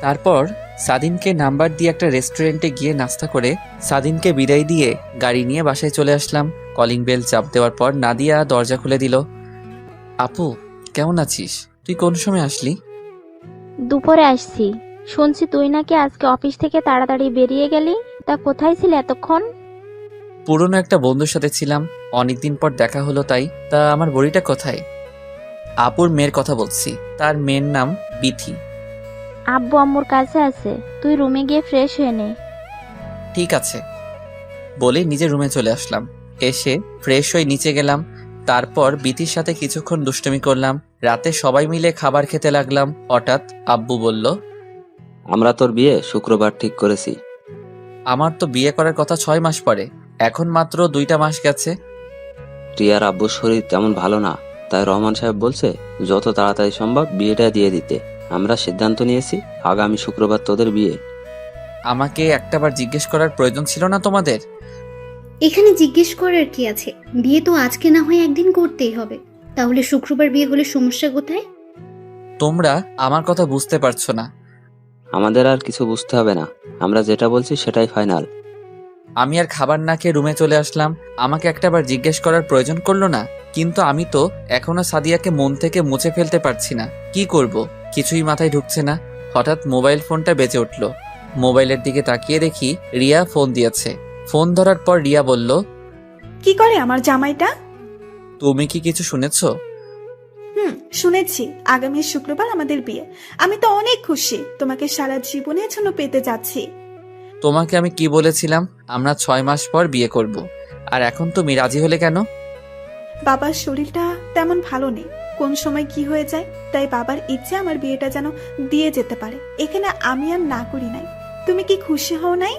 তারপর সাদিনকে নাম্বার দিয়ে একটা রেস্টুরেন্টে গিয়ে নাস্তা করে সাদিনকে বিদায় দিয়ে গাড়ি নিয়ে বাসায় চলে আসলাম। কলিং বেল চাপ দেওয়ার পর নাদিয়া দরজা খুলে দিল। আপু, কেমন আছিস? তুই কোন সময় আসলি? দুপুরে আসছি। শুনছি তুই নাকি আজকে অফিস থেকে তাড়াতাড়ি বেরিয়ে গেলি, তা কোথায় ছিলে এতক্ষণ? পুরনো একটা বন্ধুর সাথে ছিলাম, অনেকদিন পর দেখা হলো তাই। তা আমার বড়িটা কোথায়? আপুর মেয়ের কথা বলছি, তার মেয়ের নাম বিথি। আব্বু আম্মুর কাছে আছে, তুই রুমে গিয়ে ফ্রেশ হয়ে নে। ঠিক আছে বলে নিজের রুমে চলে আসলাম। এসে ফ্রেশ হয়ে নিচে গেলাম, তারপর বিথির সাথে কিছুক্ষণ দুষ্টুমি করলাম। রাতে সবাই মিলে খাবার খেতে লাগলাম। হঠাৎ আব্বু বলল, আমরা তোর বিয়ে শুক্রবার ঠিক করেছি। আমার তো বিয়ে করার কথা 6 মাস পরে, এখন মাত্র 2টা মাস গেছে। রিয়ার আব্বুর শরীর তেমন ভালো না, তাই রহমান সাহেব বলছে যত তাড়াতাড়ি সম্ভব বিয়েটা দিয়ে দিতে। আমরা সিদ্ধান্ত নিয়েছি আগামী শুক্রবার তোদের বিয়ে। আমাকে একটাবার জিজ্ঞেস করার প্রয়োজন ছিল না তোমাদের? এখানে জিজ্ঞেস করার কি আছে? বিয়ে তো আজকে না হয় একদিন করতেই হবে। তাহলে শুক্রবার বিয়ে হলে সমস্যা কোথায়? তোমরা আমার কথা বুঝতে পারছো না। আমাদের আর কিছু বুঝতে হবে না, আমরা যেটা বলছি সেটাই ফাইনাল। আমি আর খাবার না খেয়ে রুমে চলে আসলাম। আমাকে একটাবার জিজ্ঞেস করার প্রয়োজন করলো না, কিন্তু আমি তো এখনো সাদিয়াকে মন থেকে মুছে ফেলতে পারছি না। কি করব কিছুই মাথায় ঢুকছে না। হঠাৎ মোবাইল ফোনটা বেজে উঠল। মোবাইলের দিকে তাকিয়ে দেখি রিয়া ফোন দিয়েছে। ফোন ধরার পর রিয়া বলল, কি করে আমার জামাইটা? তুমি কি কিছু শুনেছো? শুনেছি। আগামী শুক্রবার আমাদের বিয়ে। আমি তো অনেক খুশি, তোমাকে সারা জীবনের জন্য পেতে যাচ্ছি। তোমাকে আমি কি বলেছিলাম? আমরা 6 মাস পর বিয়ে করব। আর এখন তুমি রাজি হলে কেন? বাবার শরীরটা তেমন ভালো নেই, কোন সময় কি হয়ে যায়, তাই বাবার ইচ্ছে আমার বিয়েটা যেন দিয়ে যেতে পারে। এখানে আমি আর না করি নাই। তুমি কি খুশি হও নাই?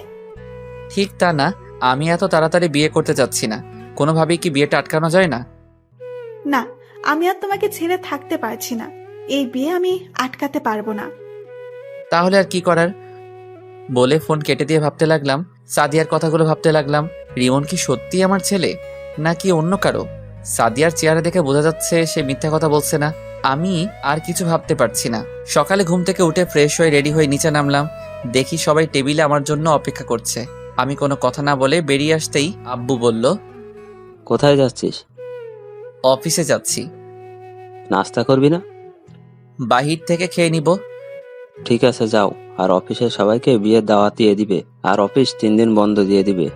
ঠিক তা না, আমি এত তাড়াতাড়ি বিয়ে করতে চাচ্ছি না। কোনোভাবেই কি বিয়েটা আটকানো যায় না? না, আমি আর তোমাকে ছেড়ে থাকতে পারছি না। এই বিয়ে আমি আটকাতে পারবো না। তাহলে আর কি করার? বলে ফোন কেটে দিয়ে ভাবতে লাগলাম, সাদিয়ার কথাগুলো ভাবতে লাগলাম। রিমন কি সত্যি আমার ছেলে নাকি অন্য কারো? সাদিয়ার চেহারা দেখে বোঝা যাচ্ছে সে মিথ্যা কথা বলছে না। আমি আর কিছু ভাবতে পারছি না। সকালে ঘুম থেকে উঠে ফ্রেশ হয়ে রেডি হয়ে নিচে নামলাম। দেখি সবাই টেবিলে আমার জন্য অপেক্ষা করছে। আমি কোনো কথা না বলে বেরিয়ে আসতেই আব্বু বলল, কোথায় যাচ্ছিস? অফিসে যাচ্ছি। নাস্তা করবি না? বাহির থেকে খেয়ে নিব। ঠিক আছে, যাও। আর অফিসের সবাইকে বিয়ের দাওয়াত দিয়ে দিবে, আর অফিস 3 দিন বন্ধ দিয়ে দিবে।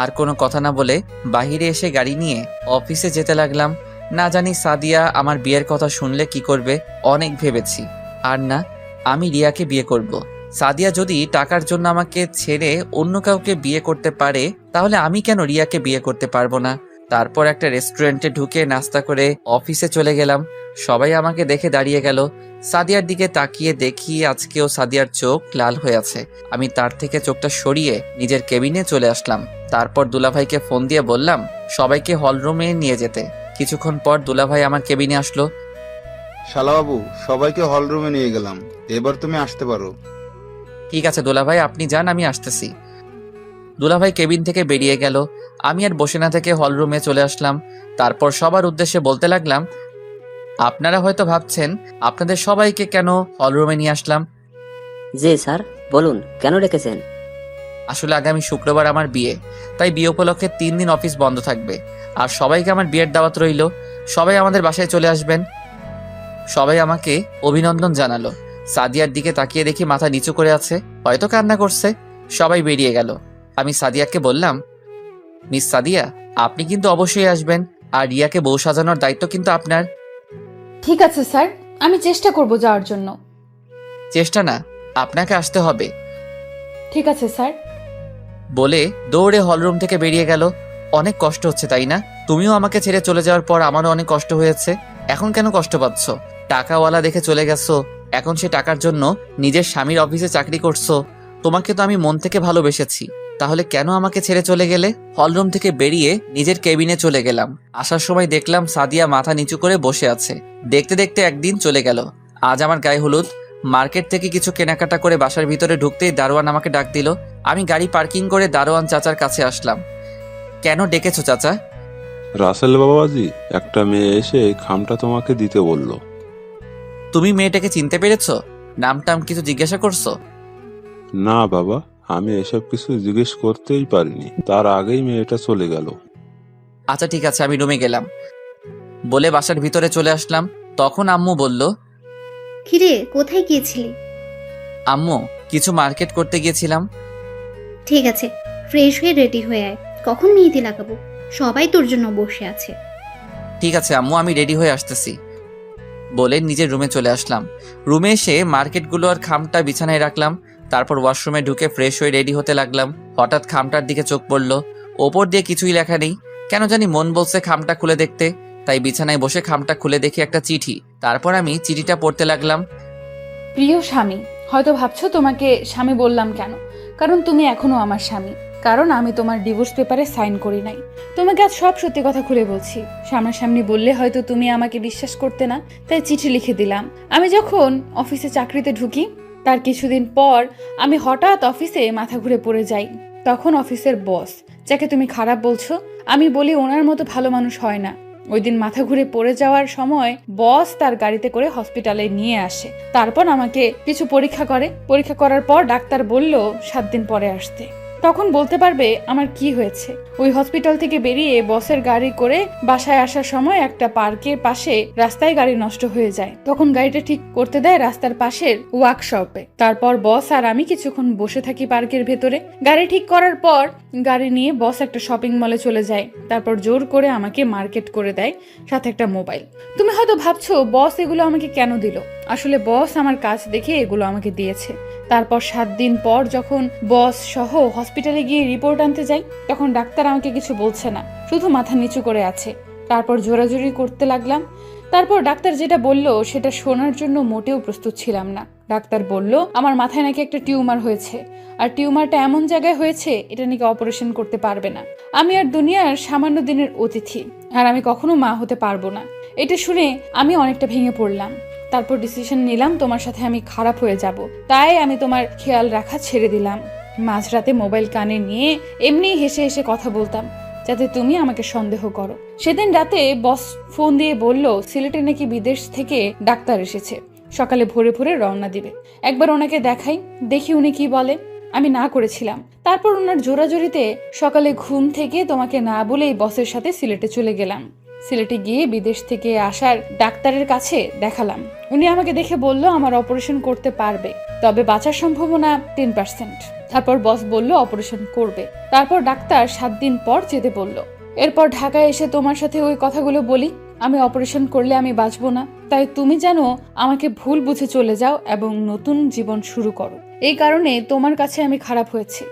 আর কোনো কথা না বলে বাহিরে এসে গাড়ি নিয়ে অফিসে যেতে লাগলাম। না জানি সাদিয়া আমার বিয়ের কথা শুনলে কি করবে। অনেক ভেবেছি, আর না, আমি রিয়াকে বিয়ে করব। সাদিয়া যদি টাকার জন্য আমাকে ছেড়ে অন্য কাউকে বিয়ে করতে পারে, তাহলে আমি কেন রিয়াকে বিয়ে করতে পারবো না? তারপর একটা রেস্টুরেন্টে ঢুকে নাস্তা করে অফিসে চলে গেলাম। সবাই আমাকে দেখে দাঁড়িয়ে গেল। সাদিয়ার দিকে তাকিয়ে দেখি আজকেও সাদিয়ার চোখ লাল হয়ে আছে। আমি তার থেকে চোখটা সরিয়ে নিজের কেবিনে চলে আসলাম। তারপর দুলাভাইকে ফোন দিয়ে বললাম সবাইকে হলরুমে নিয়ে যেতে। কিছুক্ষণ পর দুলাভাই আমার কেবিনে আসলো। শালাবাবু, সবাইকে হল রুমে নিয়ে গেলাম, এবার তুমি আসতে পারো। ঠিক আছে দুলাভাই, আপনি যান, আমি আসতেছি। দুলাভাই কেবিন থেকে বেরিয়ে গেল। আমি আর বসে না থেকে হলরুমে চলে আসলাম। তারপর সবার উদ্দেশ্যে বলতে লাগলাম, আপনারা হয়তো ভাবছেন আপনাদের সবাইকে কেন হলরুমে নিয়ে আসলাম। জি স্যার, বলুন কেন ডেকেছেন? আসলে আগামী শুক্রবার আমার বিয়ে, তাই বিয়ে উপলক্ষে 3 দিন অফিস বন্ধ থাকবে। আর সবাইকে আমার বিয়ের দাওয়াত রইল। সবাই আমাদের বাসায় চলে আসবেন। সবাই আমাকে অভিনন্দন জানালো। সাদিয়ার দিকে তাকিয়ে দেখি মাথা নিচু করে আছে, হয়তো কান্না করছে। সবাই বেরিয়ে গেল। আমি সাদিয়াকে বললাম, মিস সাদিয়া, আপনি কিন্তু অবশ্যই আসবেন, আর রিয়াকে বউ সাজানোর দায়িত্ব কিন্তু আপনার। ঠিক আছে স্যার, আমি চেষ্টা করব যাওয়ার জন্য। চেষ্টা না, আপনাকে আসতে হবে। ঠিক আছে স্যার। বলে দৌড়ে হলরুম থেকে বেরিয়ে গেল। অনেক কষ্ট হচ্ছে তাই না? তুমিও আমাকে ছেড়ে চলে যাওয়ার পর আমারও অনেক কষ্ট হয়েছে। এখন কেন কষ্ট পাচ্ছ? টাকাওয়ালা দেখে চলে গেছো, এখন সে টাকার জন্য নিজের স্বামীর অফিসে চাকরি করছো। তোমাকে তো আমি মন থেকে ভালোবেসেছি, তাহলে কেন আমাকে ছেড়ে চলে গেলে? হলরুম থেকে বেরিয়ে নিজের কেবিনে চলে গেলাম। আসার সময় দেখলাম সাদিয়া মাথা নিচু করে বসে আছে। দেখতে দেখতে একদিন চলে গেল। আজ আমার গায়ে হলুদ। মার্কেট থেকে কিছু কেনাকাটা করে বাসার ভিতরে ঢুকতেই দারোয়ান আমাকে ডাক দিল। আমি গাড়ি পার্কিং করে দারোয়ান চাচার কাছে আসলাম। কেন ডেকেছো চাচা? রাসেল বাবাজি, একটা মেয়ে এসে এই খামটা তোমাকে দিতে বলল। তুমি মেয়েটাকে চিনতে পেরেছো? নামটাম কিছু জিজ্ঞাসা করছো? না বাবা, আমি এসব কিছু জিজ্ঞেস করতেই পারিনি, তার আগেই মেয়েটা চলে গেল। আচ্ছা ঠিক আছে, আমি রুমে গেলাম বলে বাসার ভিতরে চলে আসলাম। তখন আম্মু বলল, কিরে, কোথায় গিয়েছিলি? আম্মু, কিছু মার্কেট করতে গিয়েছিলাম। ঠিক আছে, ফ্রেশ হয়ে রেডি হয়ে আয়, কখন মেহেদি লাগাবো? সবাই তোর জন্য বসে আছে। ঠিক আছে আম্মু, আমি রেডি হয়ে আসতেছি বলে নিজের রুমে চলে আসলাম। রুমে এসে মার্কেটগুলো আর খামটা বিছানায় রাখলাম। তারপর ওয়াশরুমে ঢুকে ফ্রেশ হয়ে রেডি হতে লাগলাম। হঠাৎ খামটার দিকে চোখ পড়ল। ওপর দিয়ে কিছুই লেখা নেই। কেন জানি মন বলছে খামটা খুলে দেখতে, তাই বিছানায় বসে খামটা খুলে দেখি একটা চিঠি। তারপর আমি চিঠিটা পড়তে লাগলাম। প্রিয় স্বামী, হয়তো ভাবছো তোমাকে স্বামী বললাম কেন, কারণ তুমি এখনো আমার স্বামী। কারণ আমি তোমার ডিভোর্স পেপারে সাইন করি নাই। তোমাকে আজ সব সত্যি কথা খুলে বলছি। সামনাসামনি বললে হয়তো তুমি আমাকে বিশ্বাস করতে না, তাই চিঠি লিখে দিলাম। আমি যখন অফিসে চাকরিতে ঢুকি, তার কিছুদিন পর আমি হঠাৎ অফিসে মাথা ঘুরে পড়ে যাই। তখন অফিসের বস, যাকে তুমি খারাপ বলছো, আমি বলি ওনার মতো ভালো মানুষ হয় না। ওই দিন মাথা ঘুরে পড়ে যাওয়ার সময় বস তার গাড়িতে করে হসপিটালে নিয়ে আসে। তারপর আমাকে কিছু পরীক্ষা করে। পরীক্ষা করার পর ডাক্তার বলল 7 দিন পরে আসতে। তখন বলতে পারবে আমার কি হয়েছে। ওই হসপিটাল থেকে বেরিয়ে বসের গাড়ি করে বাসায় আসার সময় একটা পার্কের পাশে রাস্তায় গাড়ি নষ্ট হয়ে যায়। তখন গাড়িটা ঠিক করতে দেয় রাস্তার পাশের ওয়ার্কশপে। তারপর বস আর আমি কিছুক্ষণ বসে থাকি পার্কের ভেতরে। গাড়ি ঠিক করার পর গাড়ি নিয়ে বস একটা শপিং মলে চলে যায়। তারপর জোর করে আমাকে মার্কেট করে দেয়, সাথে একটা মোবাইল। তুমি হয়তো ভাবছো বস এগুলো আমাকে কেন দিল। আসলে বস আমার কাজ দেখে এগুলো আমাকে দিয়েছে। তারপর 7 দিন পর যখন বস সহ হসপিটালে গিয়ে রিপোর্ট আনতে যাই, তখন ডাক্তার আমাকে কিছু বলছে না, শুধু মাথা নিচু করে আছে। তারপর জোরাজোরি করতে লাগলাম। তারপর ডাক্তার যেটা বলল সেটা শোনার জন্য মোটেও প্রস্তুত ছিলাম না। ডাক্তার বলল আমার মাথায় নাকি একটা টিউমার হয়েছে, আর টিউমারটা এমন জায়গায় হয়েছে এটা নাকি অপারেশন করতে পারবে না। আমি আর দুনিয়ার সামান্য দিনের অতিথি, আর আমি কখনো মা হতে পারবো না। এটা শুনে আমি অনেকটা ভেঙে পড়লাম। তারপর ডিসিশন নিলাম তোমার সাথে আমি খারাপ হয়ে যাব, তাই আমি তোমার খেয়াল রাখা ছেড়ে দিলাম। মাঝরাতে মোবাইল কানে নিয়ে এমনি হেসে হেসে কথা বলতাম, যাতে তুমি আমাকে সন্দেহ করো। সেদিন রাতে বস ফোন দিয়ে বলল সিলেটে নাকি বিদেশ থেকে ডাক্তার এসেছে, সকালে ভোরে ভোরে রওনা দিবে। একবার ওনাকে দেখাই, দেখি উনি কি বলে। আমি না করেছিলাম। তারপর ওনার জোরাজোরিতে সকালে ঘুম থেকে তোমাকে না বলেই বসের সাথে সিলেটে চলে গেলাম। সিলেটে গিয়ে বিদেশ থেকে আসার ডাক্তারের কাছে দেখালাম। উনি আমাকে দেখে বলল আমার অপারেশন করতে পারবে, তবে বাঁচার সম্ভাবনা 10%। তারপর বস বলল অপারেশন করবে। তারপর ডাক্তার 7 দিন পর যেতে বলল। এরপর ঢাকায় এসে তোমার সাথে ওই কথাগুলো বলি, আমি অপারেশন করলে আমি বাঁচবো না, তাই তুমি যেন আমাকে ভুল বুঝে চলে যাও এবং নতুন জীবন শুরু করো। এই কারণে তোমার কাছে আমি খারাপ হয়েছি।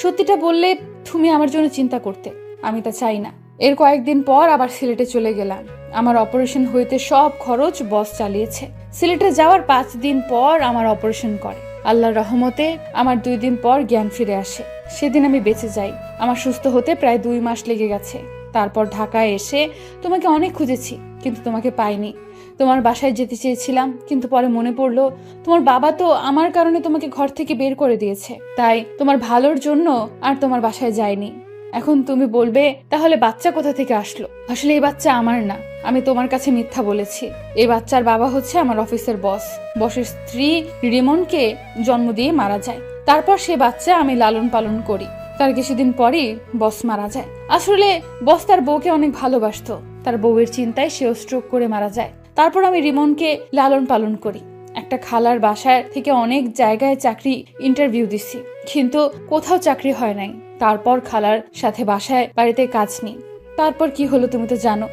সত্যিটা বললে তুমি আমার জন্য চিন্তা করতে, আমি তা চাই না। এর কয়েকদিন পর আবার সিলেটে চলে গেলাম। আমার অপারেশন হইতে সব খরচ বস চালিয়েছে। সিলেটে যাওয়ার 5 দিন পর আমার অপারেশন করে। আল্লাহর রহমতে আমার 2 দিন পর জ্ঞান ফিরে আসে। সেদিন আমি বেঁচে যাই। আমার সুস্থ হতে প্রায় 2 মাস লেগে গেছে। তারপর ঢাকায় এসে তোমাকে অনেক খুঁজেছি, কিন্তু তোমাকে পাইনি। তোমার বাসায় যেতে চেয়েছিলাম, কিন্তু পরে মনে পড়লো তোমার বাবা তো আমার কারণে তোমাকে ঘর থেকে বের করে দিয়েছে, তাই তোমার ভালোর জন্য আর তোমার বাসায় যাইনি। এখন তুমি বলবে তাহলে বাচ্চা কোথা থেকে আসলো। আসলে এই বাচ্চা আমার না, আমি তোমার কাছে মিথ্যা বলেছি। এই বাচ্চার বাবা হচ্ছে আমার অফিসের বস। বসের স্ত্রী রিমনকে জন্ম দিয়ে মারা যায়। তারপর সে বাচ্চা আমি লালন পালন করি। তার কিছুদিন পরই বস মারা যায়। আসলে বস তার বউকে অনেক ভালোবাসতো। তার বউয়ের চিন্তায় সেও স্ট্রোক করে মারা যায়। তারপর আমি রিমনকে লালন পালন করি। একটা খালার বাসায় থেকে অনেক জায়গায় চাকরি ইন্টারভিউ দিছি, কিন্তু কোথাও চাকরি হয় নাই। তারপর খালার সাথে বাসায় বাড়িতে কাজ নেই। তারপর কি হলো তুমি তো জানো।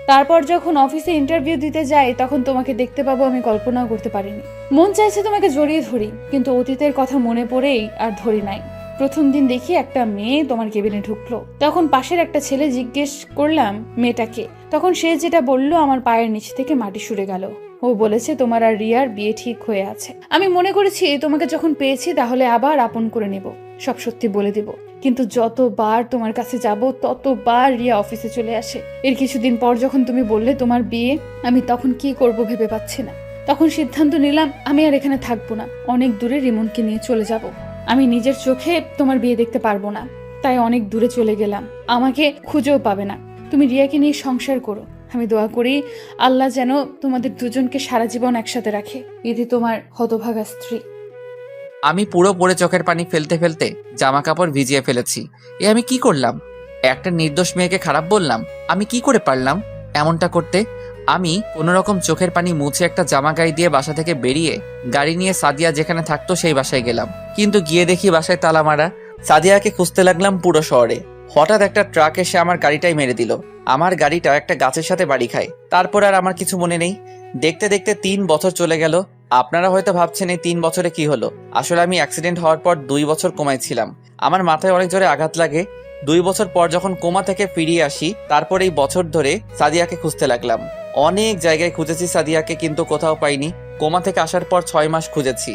তারপর যখন অফিসে ইন্টারভিউ দিতে যাই, তখন তোমাকে দেখতে পাবো আমি কল্পনাও করতে পারিনি। মন চাইছে তোমাকে জড়িয়ে ধরি, কিন্তু অতীতের কথা মনে পড়েই আর ধরি নাই। প্রথম দিন দেখি একটা মেয়ে তোমার কেবিনে ঢুকলো। তখন পাশের একটা ছেলে জিজ্ঞেস করলাম মেয়েটাকে। তখন সে যেটা বলল আমার পায়ের নিচ থেকে মাটি সরে গেল। ও বলেছে তোমার আর রিয়ার বিয়ে ঠিক হয়ে আছে। আমি মনে করেছি তোমাকে যখন পেয়েছি তাহলে আবার আপন করে নেব, সব সত্যি বলে দেব। কিন্তু যতবার তোমার কাছে যাব ততবার রিয়া অফিসে চলে আসে। এর কিছুদিন পর যখন তুমি বললে তোমার বিয়ে, আমি তখন কি করব ভেবে পাচ্ছি না। তখন সিদ্ধান্ত নিলাম আমি আর এখানে থাকবো না, অনেক দূরে রিমনকে নিয়ে চলে যাব। আমি নিজের চোখে তোমার বিয়ে দেখতে পারবো না, তাই অনেক দূরে চলে গেলাম। আমাকে খুঁজেও পাবে না। তুমি রিয়াকে নিয়ে সংসার করো। আমি দোয়া করি আল্লাহ যেন তোমাদের দুজনকে সারা জীবন একসাথে রাখে। ইতি তোমার হতভাগা স্ত্রী। আমি পুরো পড়ে চোখের পানি ফেলতে ফেলতে জামা কাপড় ভিজিয়ে ফেলেছি। আমি কি করলাম? একটা নির্দোষ মেয়েকে খারাপ বললাম? আমি কি করে পারলাম এমনটা করতে? আমি কোনোরকম চোখের পানি মুছে একটা জামা গায়ে দিয়ে বাসা থেকে বেরিয়ে গাড়ি নিয়ে সাদিয়া যেখানে থাকতো সেই বাসায় গেলাম। কিন্তু গিয়ে দেখি বাসায় তালা মারা। সাদিয়াকে খুঁজতে লাগলাম পুরো শহরে। হঠাৎ একটা ট্রাক এসে আমার গাড়িটাই মেরে দিল। আমার গাড়িটা একটা গাছের সাথে বাড়ি খায়। তারপর আর আমার কিছু মনে নেই। দেখতে দেখতে 3 বছর চলে গেল। আপনারা হয়তো ভাবছেন এই 3 বছরে কি হলো। আসলে আমি অ্যাক্সিডেন্ট হওয়ার পর 2 বছর কোমায় ছিলাম। আমার মাথায় অনেক জোরে আঘাত লাগে। 2 বছর পর যখন কোমা থেকে ফিরিয়ে আসি, তারপর এই বছর ধরে সাদিয়াকে খুঁজতে লাগলাম। অনেক জায়গায় খুঁজেছি সাদিয়াকে, কিন্তু কোথাও পাইনি। কোমা থেকে আসার পর 6 মাস খুঁজেছি।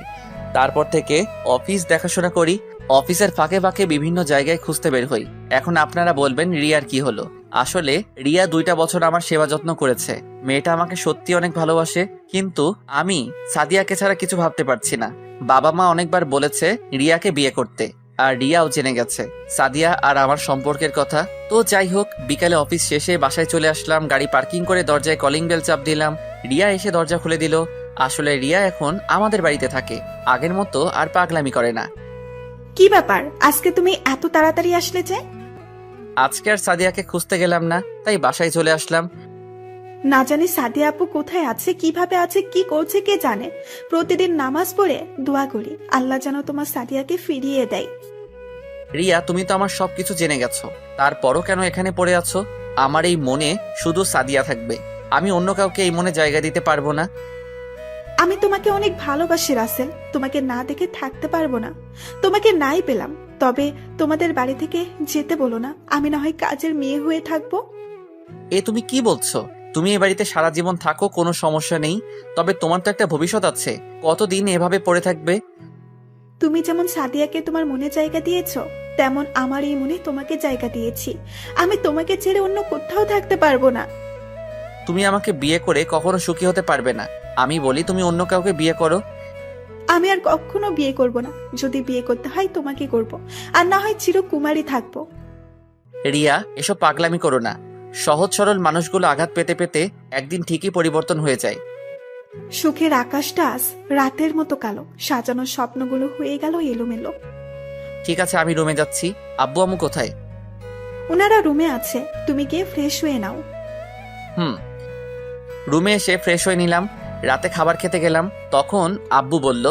তারপর থেকে অফিস দেখাশোনা করি। অফিসের ফাঁকে ফাঁকে বিভিন্ন জায়গায় খুঁজতে বের হই। এখন আপনারা বলবেন রিয়ার কি হলো। আসলে রিয়া 2টা বছর আমার সেবা যত্ন করেছে। মেয়েটা আমাকে সত্যি অনেক ভালোবাসে, কিন্তু আমি সাদিয়াকে ছাড়া কিছু ভাবতে পারছি না। বাবা মা অনেকবার বলেছে রিয়াকে বিয়ে করতে, আর রিয়াও জেনে গেছে সাদিয়া আর আমার সম্পর্কের কথা। তো যাই হোক, বিকালে অফিস শেষে বাসায় চলে আসলাম। গাড়ি পার্কিং করে দরজায় কলিং বেল চাপ দিলাম। রিয়া এসে দরজা খুলে দিল। আসলে রিয়া এখন আমাদের বাড়িতে থাকে, আগের মতো আর পাগলামি করে না। কি ব্যাপার, আজকে তুমি এত তাড়াতাড়ি আসলে যে? আজকে আর সাদিয়াকে খুঁজতে গেলাম না, তাই বাসায় চলে আসলাম। না জানি সাদিয়া আপু কোথায় আছে, কিভাবে আছে, কি করছে কে জানে। প্রতিদিন নামাজ পড়ে দোয়া করি আল্লাহ যেন তোমার সাদিয়াকে ফিরিয়ে দেয়। রিয়া, তুমি তো আমার সবকিছু জেনে গেছো, তারপরও কেন এখানে পড়ে আছো? আমার এই মনে শুধু সাদিয়া থাকবে, আমি অন্য কাউকে এই মনে জায়গা দিতে পারবো না। আমি তোমাকে অনেক ভালোবাসি রাসেল, তোমাকে না দেখে থাকতে পারবো না। তোমাকে নাই পেলাম, তবে তোমাদের বাড়ি থেকে যেতে বলো না, আমি না হয় কাজের মেয়ে হয়ে থাকবো। এ তুমি কি বলছো? তুমি এ বাড়িতে সারা জীবন থাকো, কোনো সমস্যা নেই, তবে তোমার তো একটা ভবিষ্যৎ আছে। কতদিন এভাবে পড়ে থাকবে? তুমি যেমন সাদিয়াকে তোমার মনে জায়গা দিয়েছো, তেমন আমার এই মনে তোমাকে জায়গা দিয়েছি। আমি তোমাকে ছেড়ে অন্য কোথাও থাকতে পারবো না। তুমি আমাকে বিয়ে করে কখনো সুখী হতে পারবে না। আমি বলি তুমি অন্য কাউকে বিয়ে করো। আমি আর কখনো বিয়ে করব না, যদি বিয়ে করতে হয় তোমাকে করব, আর না হয় চিরকুমারী থাকবো। রিয়া, এসব পাগলামি করো না। সহজ সরল মানুষগুলো আঘাত পেতে পেতে একদিন ঠিকই পরিবর্তন হয়ে যায়। সুখের আকাশটা আজ রাতের মতো কালো, সাজানো স্বপ্নগুলো হয়ে গেল এলোমেলো। ঠিক আছে, আমি রুমে যাচ্ছি। আব্বু আম্মু কোথায়? ওনারা রুমে আছে, তুমি গিয়ে ফ্রেশ হয়ে নাও। রুমে এসে ফ্রেশ হয়ে নিলাম। রাতে খাবার খেতে গেলাম, তখন আব্বু বলল,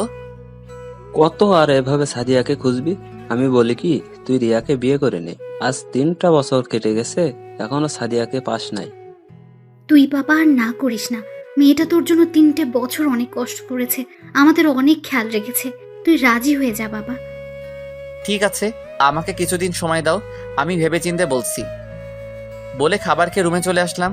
কত আর এভাবে সাদিয়াকে খুঁজবি? আমি বলি কি, তুই রিয়াকে বিয়ে করে নে। আজ 3টা বছর কেটে গেছে, এখনো সাদিয়াকে পাস নাই। তুই বাবা আর না করিস না। মেয়েটা তোর জন্য 3টে বছর অনেক কষ্ট করেছে, আমাদের অনেক খেয়াল রেখেছে। তুই রাজি হয়ে যা বাবা। ঠিক আছে, আমাকে কিছুদিন সময় দাও, আমি ভেবেচিন্তে বলছি। বলে খাবার খেয়ে রুমে চলে আসলাম।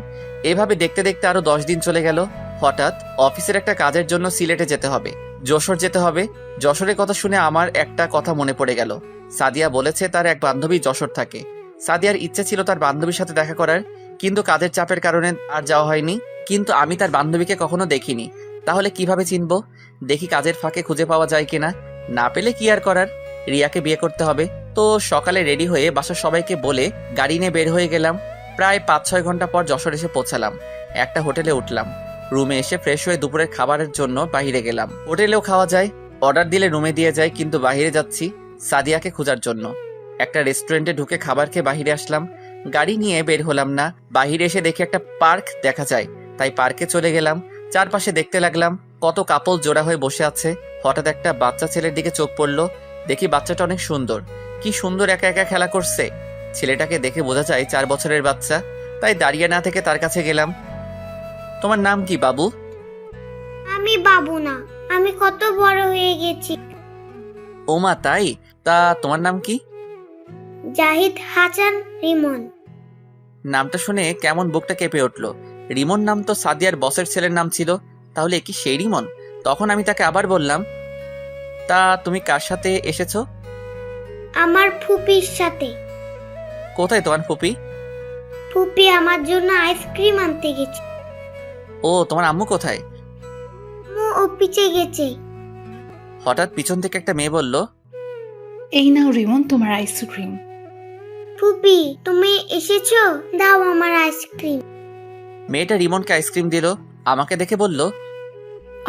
এভাবে দেখতে দেখতে আরো 10 দিন চলে গেল। হঠাৎ অফিসের একটা কাজের জন্য সিলেটে যেতে হবে, যশোর যেতে হবে। যশোরের কথা শুনে আমার একটা কথা মনে পড়ে গেল। সাদিয়া বলেছে তার এক বান্ধবী যশোর থাকে। সাদিয়ার ইচ্ছে ছিল তার বান্ধবীর সাথে দেখা করার, কিন্তু কাজের চাপের কারণে আর যাওয়া হয়নি। কিন্তু আমি তার বান্ধবীকে কখনো দেখিনি, তাহলে কিভাবে চিনবো? দেখি কাজের ফাঁকে খুঁজে পাওয়া যায় কিনা। না পেলে কি আর করার, রিয়াকে বিয়ে করতে হবে। তো সকালে রেডি হয়ে বাসার সবাইকে বলে গাড়ি নিয়ে বের হয়ে গেলাম। প্রায় 5-6 ঘন্টা পর যশোর এসে পৌঁছালাম। একটা হোটেলে উঠলাম। রুমে এসে ফ্রেশ হয়ে দুপুরের খাবারের জন্য বাইরে গেলাম। হোটেলেও খাওয়া যায়, অর্ডার দিলে রুমে দিয়ে যায়, কিন্তু বাইরে যাচ্ছি সাদিয়াকে খোঁজার জন্য। একটা রেস্টুরেন্টে ঢুকে খাবার খেয়ে বাইরে আসলাম। গাড়ি নিয়ে বের হলাম না, বাইরে এসে দেখে একটা পার্ক দেখা যায়, তাই পার্কে চলে গেলাম। চারপাশে দেখতে লাগলাম কত কাপল জোড়া হয়ে বসে আছে। হঠাৎ একটা বাচ্চা ছেলের দিকে চোখ পড়লো। দেখি বাচ্চাটা অনেক সুন্দর, কি সুন্দর একা একা খেলা করছে। ছেলেটাকে দেখে বোঝা যায় 4 বছরের বাচ্চা, তাই দাঁড়িয়ে না থেকে তার কাছে গেলাম। তোমার নাম কি বাবু? আমি বাবু না, আমি কত বড় হয়ে গেছি। ওমা তাই? তা তোমার নাম কি? জাহিদ হাসান রিমন। নামটা শুনে কেমন বুকটা কেঁপে উঠলো। রিমন নাম তো সাদিয়ার বসের ছেলের নাম ছিল, তাহলে কি সেই রিমন? তখন আমি তাকে আবার বললাম, তা তুমি কার সাথে এসেছো? আমার ফুপির সাথে। কোথায় তোমার ফুপি? ফুপি আমার জন্য আইসক্রিম আনতে গেছে। ও, তোমার আম্মু কোথায়? ও অফিসে গেছে। হঠাৎ পিছন থেকে একটা মেয়ে বলল, এই নাও রিমন তোমার আইসক্রিম। ফুপি তুমি এসেছো, দাও আমার আইসক্রিম। মেয়েটা রিমনকে আইসক্রিম দিল। আমাকে দেখে বলল,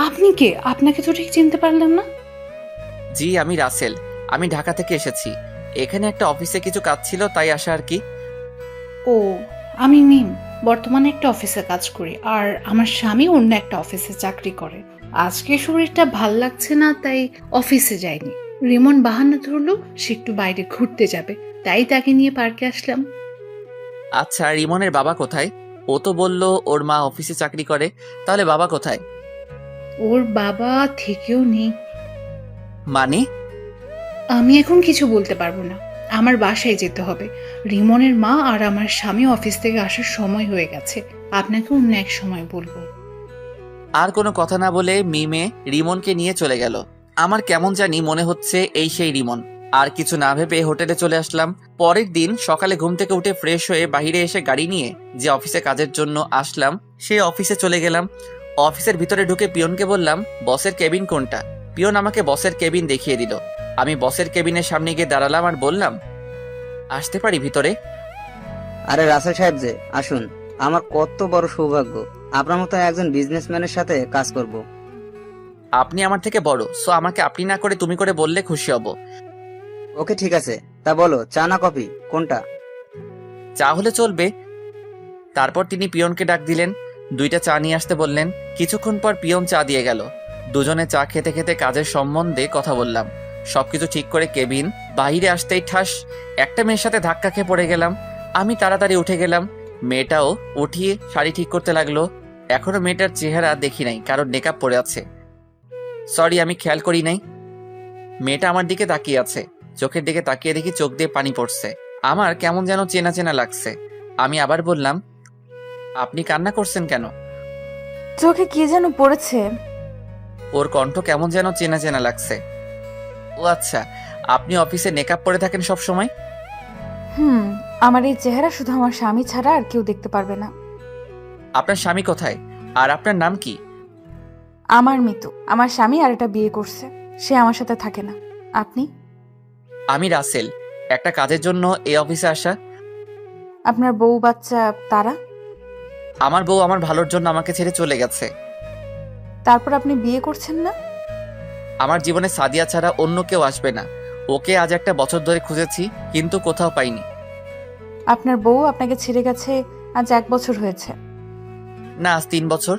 আপনি কে? আপনাকে তো ঠিক চিনতে পারলাম না। জি, আমি রাসেল, আমি ঢাকা থেকে এসেছি। এখানে একটা অফিসে কিছু কাজ ছিল, তাই আসা আর কি। ও, আমি মিম, বর্তমানে একটা অফিসে কাজ করি, আর আমার স্বামী অন্য একটা অফিসে চাকরি করে। আজকে শরীরটা ভাল লাগছে না, তাই অফিসে যাইনি। রিমন বাহানা ধরলো সে একটু বাইরে ঘুরতে যাবে, তাই তাকে নিয়ে পার্কে আসলাম। আচ্ছা, রিমনের বাবা কোথায়? ও তো বলল ওর মা অফিসে চাকরি করে, তাহলে বাবা কোথায়? ওর বাবা থেকেও নেই। মানে? আমি এখন কিছু বলতে পারবো না, আমার বাসায় যেতে হবে। রিমনের মা আর আমার স্বামী অফিস থেকে আসার সময় হয়ে গেছে, আপনাকে অন্য এক সময় বলবো। আর কোনো কথা না বলে মিমে রিমনকে নিয়ে চলে গেল। আমার কেমন জানি মনে হচ্ছে এই সেই রিমন। আর কিছু না ভেবে হোটেলে চলে আসলাম। পরের দিন সকালে ঘুম থেকে উঠে ফ্রেশ হয়ে বাইরে এসে গাড়ি নিয়ে যে অফিসে কাজের জন্য আসলাম, সেই অফিসে চলে গেলাম। অফিসের ভিতরে ঢুকে পিয়নকে বললাম, বসের কেবিন কোনটা? পিয়ন আমাকে বসের কেবিন দেখিয়ে দিল। আমি বসের কেবিনের সামনে গিয়ে দাঁড়ালাম আর বললাম, আসতে পারি ভিতরে? আরে রাসেল সাহেব যে, আসুন। আমার কত বড় সৌভাগ্য আপনার মতো একজন বিজনেসম্যানের সাথে কাজ করব। আপনি আমার থেকে বড়, সো আমাকে আপনি না করে তুমি করে বললে খুশি হব। ওকে ঠিক আছে, তা বলো চা না কফি কোনটা? চা হলে চলবে। তারপর তিনি পিয়নকে ডাক দিলেন, 2টা চা নিয়ে আসতে বললেন। কিছুক্ষণ পর পিয়ন চা দিয়ে গেল। দুজনে চা খেতে খেতে কাজের সম্বন্ধে কথা বললাম। সবকিছু ঠিক করে কেবিন বাইরে আসতেই ঠাস একটা মেয়ের সাথে ধাক্কা খেয়ে পড়ে গেলাম। আমি তাড়াতাড়ি উঠে গেলাম। মেয়েটাও উঠিয়ে শাড়ি ঠিক করতে লাগলো। এখনো মেয়েটার চেহারা দেখি নাই, কারণ মেকআপ পরে আছে। সরি, আমি খেয়াল করি নাই। মেয়েটা আমার দিকে তাকিয়ে আছে। চোখের দিকে তাকিয়ে দেখি চোখ দিয়ে পানি পড়ছে। আমার কেমন যেন চেনা চেনা লাগছে। আমি আবার বললাম, আপনি কান্না করছেন কেন? চোখে কি যেন পড়েছে। ওর কণ্ঠ কেমন যেন চেনা চেনা লাগছে। ও আচ্ছা, আপনি অফিসে মেকআপ পরে থাকেন সব সময়? আমার এই চেহারা শুধু আমার স্বামী ছাড়া আর কেউ দেখতে পারবে না। আপনার স্বামী কোথায়? আর আপনার নাম কি? আমার মিতু। আমার স্বামী আর একটা বিয়ে করছে, সে আমার সাথে থাকে না। আপনি? আমি রাসেল, একটা কাজের জন্য এই অফিসে আসা। আপনার বউ বাচ্চা তারা? আমার বউ আমার ভালোর জন্য আমাকে ছেড়ে চলে গেছে। তারপর আপনি বিয়ে করছেন না? আমার জীবনে সাদিয়া ছাড়া অন্য কেউ আসবে না। ওকে আজ 1 বছর ধরে খুঁজেছি, কিন্তু কোথাও পাইনি। আপনার বউ আপনাকে ছেড়ে গেছে আজ 1 বছর হয়েছে? না, আজ 3 বছর।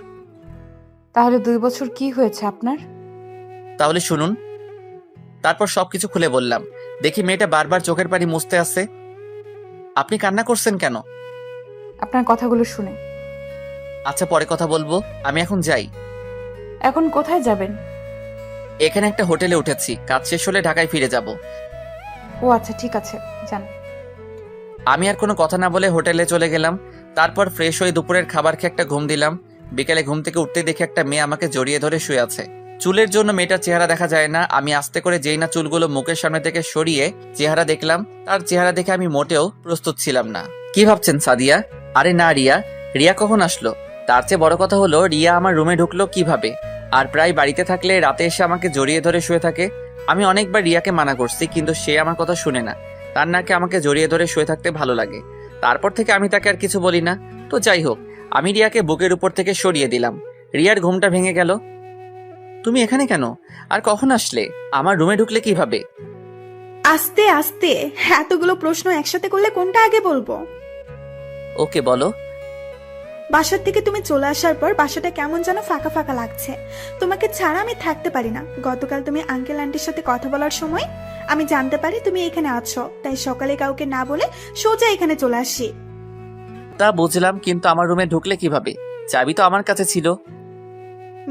তাহলে 2 বছর কি হয়েছে আপনার? তাহলে শুনুন। তারপর সবকিছু খুলে বললাম। দেখি মেয়েটা বারবার চোখের পানি মুছতে আসছে। আপনি কান্না করছেন কেন? আপনার কথাগুলো শুনে। আচ্ছা, পরে কথা বলবো, আমি এখন যাই। এখন কোথায় যাবেন? এখানে একটা হোটেলে উঠেছি, কাজ শেষ হলে ঢাকায় ফিরে যাব। ও আচ্ছা, ঠিক আছে, যান। আমি আর কোনো কথা না বলে হোটেলে চলে গেলাম। তারপর ফ্রেশ হয়ে দুপুরের খাবার খেয়ে একটা ঘুম দিলাম। বিকেলে ঘুম থেকে উঠতে দেখি একটা মেয়ে আমাকে জড়িয়ে ধরে শুয়ে আছে। চুলের জন্য মেয়েটার চেহারা দেখা যায় না। আমি আস্তে করে যেই না চুলগুলো মুখের সামনে থেকে সরিয়ে চেহারা দেখলাম, তার চেহারা দেখে আমি মোটেও প্রস্তুত ছিলাম না। কি ভাবছেন সাদিয়া? আরে না, রিয়া। রিয়া কখন আসলো? তার চেয়ে বড় কথা হলো, রিয়া আমার রুমে ঢুকলো কিভাবে? আর প্রায় বাড়িতে থাকলে রাতে এসে আমাকে জড়িয়ে ধরে শুয়ে থাকে। আমি অনেকবার রিয়াকে মানা করছি, কিন্তু সে আমার কথা শুনে না। তার নাকি আমাকে জড়িয়ে ধরে শুয়ে থাকতে ভালো লাগে। তারপর থেকে আমি তাকে আর কিছু বলি না। তো যাই হোক, আমি রিয়াকে বুকের উপর থেকে সরিয়ে দিলাম। রিয়ার ঘুমটা ভেঙে গেল। তুমি এখানে কেন? আর কখন আসলে? আমার রুমে ঢুকলে কিভাবে? আস্তে আস্তে এতগুলো প্রশ্ন একসাথে করলে কোনটা আগে বলবো? ওকে, বলো। বাসার থেকে তুমি চলে আসার পর বাসাটা কেমন যেন ফাঁকা ফাঁকা লাগছে। তোমাকে ছাড়া আমি থাকতে পারি না। গতকাল তুমি আঙ্কেল আন্টির সাথে কথা বলার সময় আমি জানতে পারি তুমি এখানে আছো, তাই সকালে কাউকে না বলে সোজা এখানে চলে আসি। তা বুঝলাম, কিন্তু আমার রুমে ঢুকলে কিভাবে? চাবি তো আমার কাছে ছিল।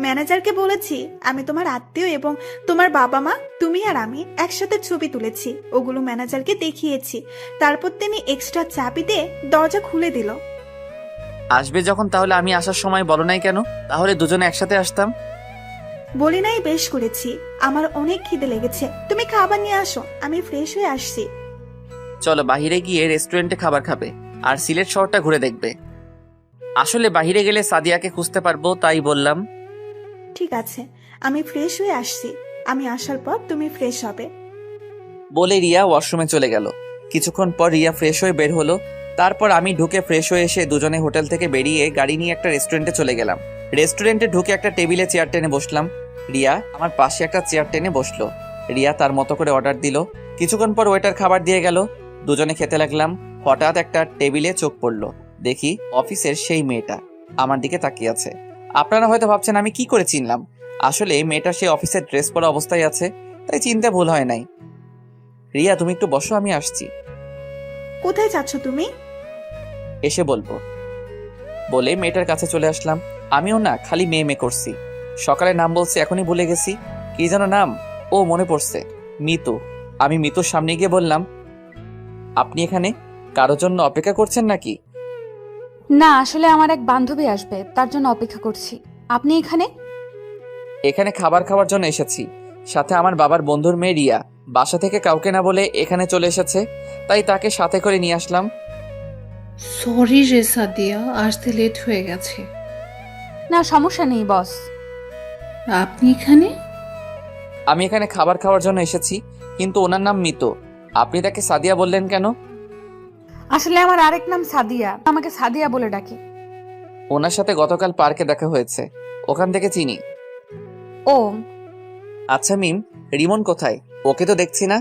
ম্যানেজারকে বলেছি আমি তোমার আত্মীয় এবং তোমার বাবা মা তুমি আর আমি একসাথে ছবি তুলেছি, ওগুলো ম্যানেজারকে দেখিয়েছি। তারপর তিনি এক্সট্রা চাবি দিয়ে দরজা খুলে দিল। আসবে যখন, তাহলে আমি আসার সময় বলো নাই কেন? তাহলে দুজনে একসাথে আসতাম। বলি নাই বেশ করেছি, আমার অনেক খিদে লেগেছে, তুমি খাবার নিয়ে আসো, আমি ফ্রেশ হয়ে আসছি। চলো বাহিরে গিয়ে রেস্টুরেন্টে খাবার খাবে আর সিলেট শহরটা ঘুরে দেখবে। আসলে বাহিরে গেলে সাদিয়াকে খুঁজতে পারবো, তাই বললাম। ঠিক আছে, আমি ফ্রেশ হয়ে আসছি, আমি আসার পর তুমি ফ্রেশ হবে। বলে রিয়া ওয়াশরুমে চলে গেল। কিছুক্ষণ পর রিয়া ফ্রেশ হয়ে বের হলো। তারপর আমি ঢুকে ফ্রেশ হয়ে এসে দুজনে হোটেল থেকে বেরিয়ে গাড়ি নিয়ে একটা রেস্টুরেন্টে চলে গেলাম। রেস্টুরেন্টে ঢুকে একটা টেবিলে চেয়ার টেনে বসলাম। রিয়া আমার পাশে একটা চেয়ার টেনে বসলো। রিয়া তার মতো করে অর্ডার দিল। কিছুক্ষণ পর ওয়েটার খাবার দিয়ে গেল। দুজনে খেতে লাগলাম। হঠাৎ একটা টেবিলে চোখ পড়লো। দেখি অফিসের সেই মেয়েটা আমার দিকে তাকিয়ে আছে। আপনারা হয়তো ভাবছেন আমি কি করে চিনলাম। আসলে মেয়েটা সেই অফিসের ড্রেস পরা অবস্থায় আছে, তাই চিনতে ভুল হয় নাই। রিয়া, তুমি একটু বসো, আমি আসছি। কোথায় যাচ্ছ তুমি? এসে বলবো। বলে মেয়েটার কাছে চলে আসলাম। আমিও না খালি মেয়ে করছি। সকালে নাম বলছে, এখনই ভুলে গেছি। কি যেন নাম? ও মনে পড়ছে, মিতু। আমি মিতুর সামনে গিয়ে বললাম, আপনি এখানে কারোর জন্য অপেক্ষা করছেন নাকি? না, আসলে আমার এক বান্ধবী আসবে, তার জন্য অপেক্ষা করছি। আপনি এখানে? এখানে খাবার খাওয়ার জন্য এসেছি, সাথে আমার বাবার বন্ধুর মেয়ে রিয়া বাসা থেকে কাউকে না বলে এখানে চলে এসেছে, তাই তাকে সাথে করে নিয়ে আসলাম। সরি রে সাদিয়া, আসতে লেট হয়ে গেছে। না সমস্যা নেই বস। আপনি এখানে? আমি এখানে খাবার খাওয়ার জন্য এসেছি, কিন্তু ওনার নাম মিতু। আপনি তাকে সাদিয়া বললেন কেন? আসলে আমার আরেক নাম সাদিয়া, আমাকে সাদিয়া বলে ডাকে। ওনার সাথে গতকাল পার্কে দেখা হয়েছে, ওখান থেকে চিনি। ও আচ্ছা মিম, রিমন কোথায়? ওকে তো দেখছি না।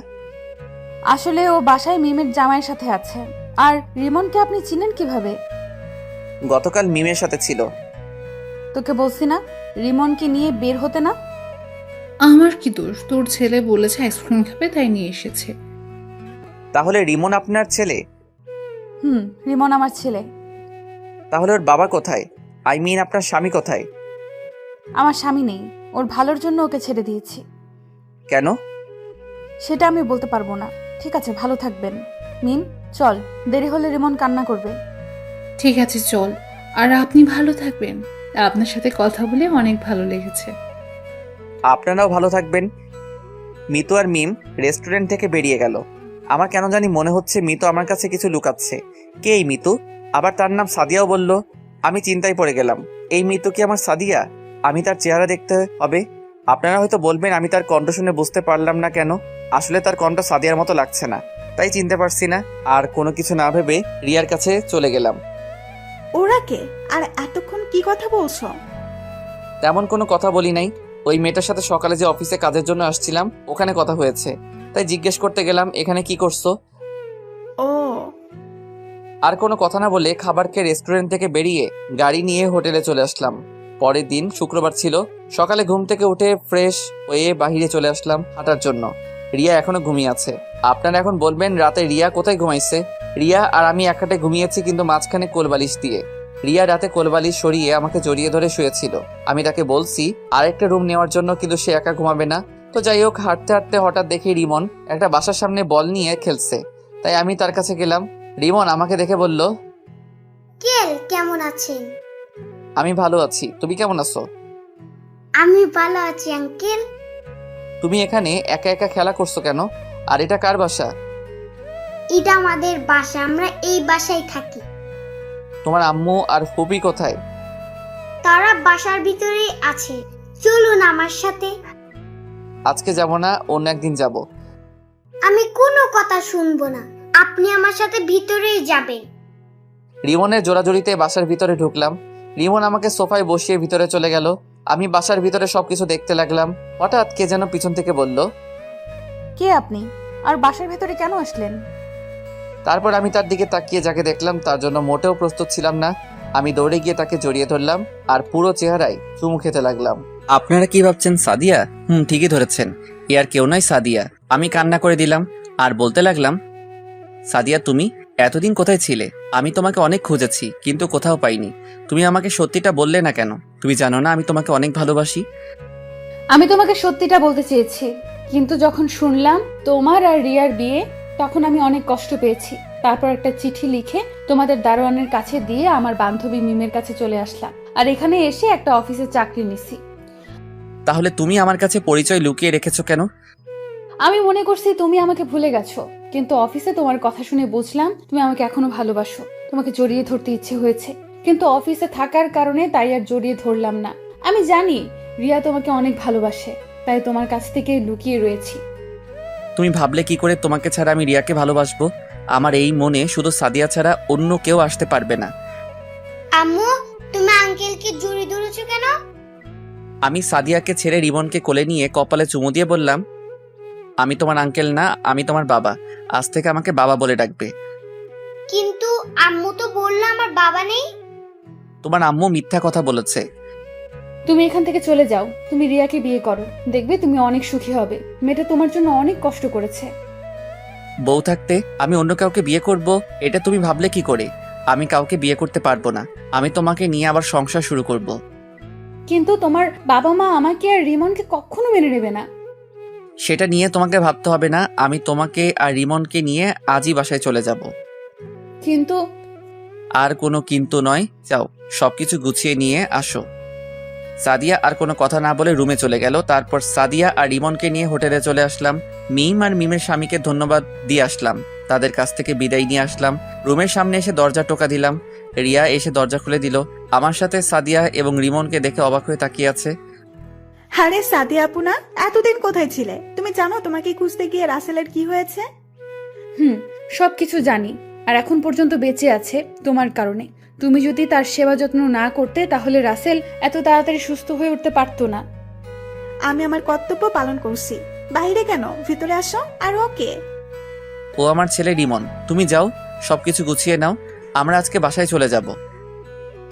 আসলে ও বাসায় মিমের জামাইয়ের সাথে আছে। আর রিমনকে আপনি চিনেন কিভাবে? গতকাল মিমের সাথে ছিল। তোকে বলছি না রিমনকে নিয়ে বের হতে না? আমার কি দোষ? তোর ছেলে বলেছে আইসক্রিম খাবে তাই নিয়ে এসেছে। তাহলে রিমন আপনার ছেলে? রিমন আমার ছেলে। তাহলে ওর বাবা কোথায়? আই মিন আপনার স্বামী কোথায়? আমার স্বামী নেই, ওর ভালোর জন্য ওকে ছেড়ে দিয়েছি। কেন? সেটা আমি বলতে পারবো না। ঠিক আছে, ভালো থাকবেন। মিম চল, দেরি হলে রিমন কান্না করবে। ঠিক আছে চল, আর আপনি ভালো থাকবেন। আপনার সাথে কথা বলে অনেক ভালো লেগেছে। আপনারাও ভালো থাকবেন। মিতু আর মিম রেস্টুরেন্ট থেকে বেরিয়ে গেল। আমার কেন জানি মনে হচ্ছে মিতু আমার কাছে কিছু লুকাচ্ছে। কে এই মিতু? আবার তার নাম সাদিয়াও বলল। আমি চিন্তায় পড়ে গেলাম, এই মিতু কি আমার সাদিয়া? আমি তার চেহারা দেখতে হবে। আপনারা হয়তো বলবেন আমি তার কণ্ঠ শুনে বুঝতে পারলাম না কেন। আসলে তার কণ্ঠ সাদিয়ার মতো লাগছে না, তাই চিনতে পারছি না। আর কোনো কিছু না ভেবে রিয়ার কাছে চলে গেলাম। ওরা কে? আর এতক্ষণ কি কথা বলছো? তেমন কোনো কথা বলি নাই। ওই মেয়েটার সাথে সকালে যে অফিসে কাজের জন্য আসছিলাম ওখানে কথা হয়েছে, তাই জিজ্ঞেস করতে গেলাম এখানে কি করছো। ও আর কোনো কথা না বলে খাবার খেয়ে রেস্টুরেন্ট থেকে বেরিয়ে গাড়ি নিয়ে হোটেলে চলে আসলাম। পরের দিন শুক্রবার ছিল। সকালে ঘুম থেকে উঠে ফ্রেশ হয়ে বাহিরে চলে আসলাম হাঁটার জন্য। রিয়া এখনো ঘুমিয়ে আছে। আপনারা এখন বলবেন রাতে রিয়া কোথায় ঘুমাইছে? রিয়া আর আমি এক খাটে ঘুমিয়েছি, কিন্তু মাঝখানে কোলবালিশ দিয়ে। রিয়া রাতে কোলবালিশ সরিয়ে আমাকে জড়িয়ে ধরে শুয়েছিল। আমি তাকে বলছি আরেকটা রুম নেওয়ার জন্য, কিন্তু সে একা ঘুমাবে না। তো যাই হোক, হাঁটতে হাঁটতে হঠাৎ দেখি রিমন একটা বাসার সামনে বল নিয়ে খেলছে, তাই আমি তার কাছে গেলাম। রিমন আমাকে দেখে বলল, কেমন আছেন? আমি ভালো আছি, তুমি কেমন আছো? আমি ভালো আছি আঙ্কেল। তুমি এখানে একা একা খেলা করছো কেন? আর এটা কার বাসা? এটা আমাদের বাসা, আমরা এই বাসায় থাকি। তোমার আম্মু আর ফুপি কোথায়? তারা বাসার ভিতরেই আছে। চলুন আমার সাথে। আজকে যাব না, অন্য একদিন যাব। আমি কোনো কথা শুনবো না, আপনি আমার সাথে ভিতরেই যাবেন। রিমনের জোড়াজুড়িতে বাসার ভিতরে ঢুকলাম। রিমন আমাকে সোফায় বসিয়ে ভিতরে চলে গেল। আমি বাসার ভিতরে সবকিছু দেখতে লাগলাম। হঠাৎ কে যেন পিছন থেকে বলল, কে আপনি? আর বাসার ভেতরে কেন আসলেন? তারপর আমি তার দিকে তাকিয়ে যাকে দেখলাম তার জন্য মোটেও প্রস্তুত ছিলাম না। আমি দৌড়ে গিয়ে তাকে জড়িয়ে ধরলাম আর পুরো চেহারায় চুমু খেতে লাগলাম। আপনারা কি ভাবছেন সাদিয়া? ঠিকই ধরেছেন, এ আর কেউ নয়, সাদিয়া। আমি কান্না করে দিলাম আর বলতে লাগলাম, সাদিয়া তুমি এতদিন কোথায় ছিলে? আমি তোমাকে অনেক খুঁজেছি কিন্তু কোথাও পাইনি। তুমি আমাকে সত্যিটা বললে না কেন? তুমি জানো না আমি তোমাকে অনেক ভালোবাসি। আমি তোমাকে সত্যিটা বলতে চেয়েছি, কিন্তু যখন শুনলাম তোমার আর রিয়ার বিয়ে, তখন আমি অনেক কষ্ট পেয়েছি। তারপর একটা চিঠি লিখে তোমাদের দারোয়ানের কাছে দিয়ে আমার বান্ধবী মিমের কাছে চলে আসলাম, আর এখানে এসে একটা অফিসে চাকরি নিছি। তাহলে তুমি আমার কাছে পরিচয় লুকিয়ে রেখেছো কেন? আমি মনে করছি তুমি আমাকে ভুলে গেছো, কিন্তু অফিসে তোমার কথা শুনে বুঝলাম তুমি আমাকে এখনো ভালোবাসো। তোমাকে জড়িয়ে ধরতে ইচ্ছে হয়েছে, কিন্তু অফিসে থাকার কারণে তাই আর জড়িয়ে ধরলাম না। আমি জানি রিয়া তোমাকে অনেক ভালোবাসে, তাই তোমার কাছ থেকে লুকিয়ে রয়েছি। তুমি ভাবলে কি করে তোমাকে ছাড়া আমি রিয়াকে ভালোবাসবো? আমার এই মনে শুধু সাদিয়া ছাড়া অন্য কেউ আসতে পারবে না। আম্মু, তুমি আঙ্কেলকে জড়িয়ে ধরেছো কেন? আমি সাদিয়াকে ছেড়ে রিমনকে কোলে নিয়ে কপালে চুমু দিয়ে বললাম, আমি তোমার আঙ্কেল না, আমি তোমার বাবা। আজ থেকে আমাকে বাবা বলে ডাকবে। কিন্তু আম্মু তো বললো আমার বাবা নেই। তোমার আম্মু মিথ্যা কথা বলেছে। তুমি এখান থেকে চলে যাও, তুমি রিয়াকে বিয়ে করো, দেখবে তুমি অনেক সুখী হবে। মেয়েটা তোমার জন্য অনেক কষ্ট করেছে। বউ থাকতে আমি অন্য কাউকে বিয়ে করব, এটা তুমি ভাবলে কি করে? আমি কাউকে বিয়ে করতে পারবো না। আমি তোমাকে নিয়ে আবার সংসার শুরু করব। কিন্তু তোমার বাবা মা আমাকে আর রিমনকে কখনো মেনে নেবে না। সেটা নিয়ে তোমাকে ভাবতে হবে না। আমি তোমাকে আর রিমনকে নিয়ে আজই বাসায় চলে যাব। কিন্তু আর কোনো কিন্তু নয়, যাও সবকিছু গুছিয়ে নিয়ে আসো। সাদিয়া আর কোনো কথা না বলে রুমে চলে গেল। তারপর সাদিয়া আর রিমনকে নিয়ে হোটেলে চলে আসলাম। মিম আর মিমের স্বামীকে ধন্যবাদ দিয়ে আসলাম, তাদের কাছ থেকে বিদায় নিয়ে আসলাম। রুমের সামনে এসে দরজা টোকা দিলাম। রিয়া এসে দরজা খুলে দিল। আমার সাথে সাদিয়া এবং রিমনকে দেখে অবাক হয়ে তাকিয়ে আছে। আরে সাদিয়া আপু না, এতদিন কোথায় ছিলে? তুমি জানো তোমাকে খুঁজতে গিয়ে রাসেলের কি হয়েছে? সবকিছু জানি, আর এখন পর্যন্ত বেঁচে আছে তোমার কারণে। তুমি যদি তার সেবা যত্ন না করতে তাহলে রাসেল এত তাড়াতাড়ি সুস্থ হয়ে উঠতে পারতো না। আমি আমার কর্তব্য পালন করছি। বাইরে কেন, ভিতরে আসো। আর ওকে? ও আমার ছেলে রিমন। তুমি যাও, সবকিছু গুছিয়ে নাও, আমরা আজকে বাসায় চলে যাব।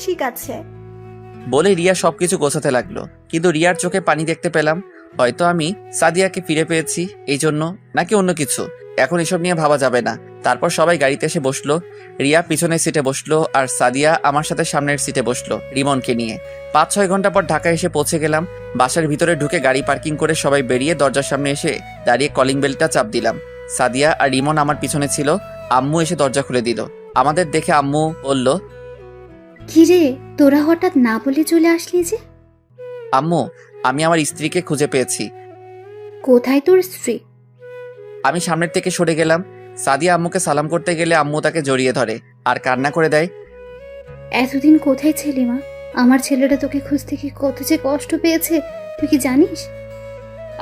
ঠিক আছে। বলে রিয়া সবকিছু গোছাতে লাগলো, কিন্তু রিয়ার চোখে পানি দেখতে পেলাম। হয়তো আমি সাদিয়াকে ফিরে পেয়েছি এই জন্য, নাকি অন্য কিছু, এখন এসব নিয়ে ভাবা যাবে না। তারপর সবাই গাড়িতে এসে বসলো। রিয়া পিছনের সিটে বসলো আর সাদিয়া আমার সাথে সামনের সিটে বসলো রিমনকে নিয়ে। 5-6 ঘন্টা পর ঢাকায় এসে পৌঁছে গেলাম। বাসার ভিতরে ঢুকে গাড়ি পার্কিং করে সবাই বেরিয়ে দরজার সামনে এসে দাঁড়িয়ে কলিং বেলটা চাপ দিলাম। সাদিয়া আর রিমন আমার পিছনে ছিল। আম্মু এসে দরজা খুলে দিল। আমাদের দেখে আম্মু বলল, কিরে, তোরা হঠাৎ না বলে চলে আসলি যে? আম্মু, আমি আমার স্ত্রীকে খুঁজে পেয়েছি। কোথায় তোর স্ত্রী? আমি সামনের থেকে সরে গেলাম। সাদিয়া আম্মুকে সালাম করতে গেলে আম্মু তাকে জড়িয়ে ধরে আর কান্না করে দেয়। এতদিন কোথায় ছিলি মা? আমার ছেলেটা তোকে খুঁজতে কি কত যে কষ্ট পেয়েছে তুই কি জানিস?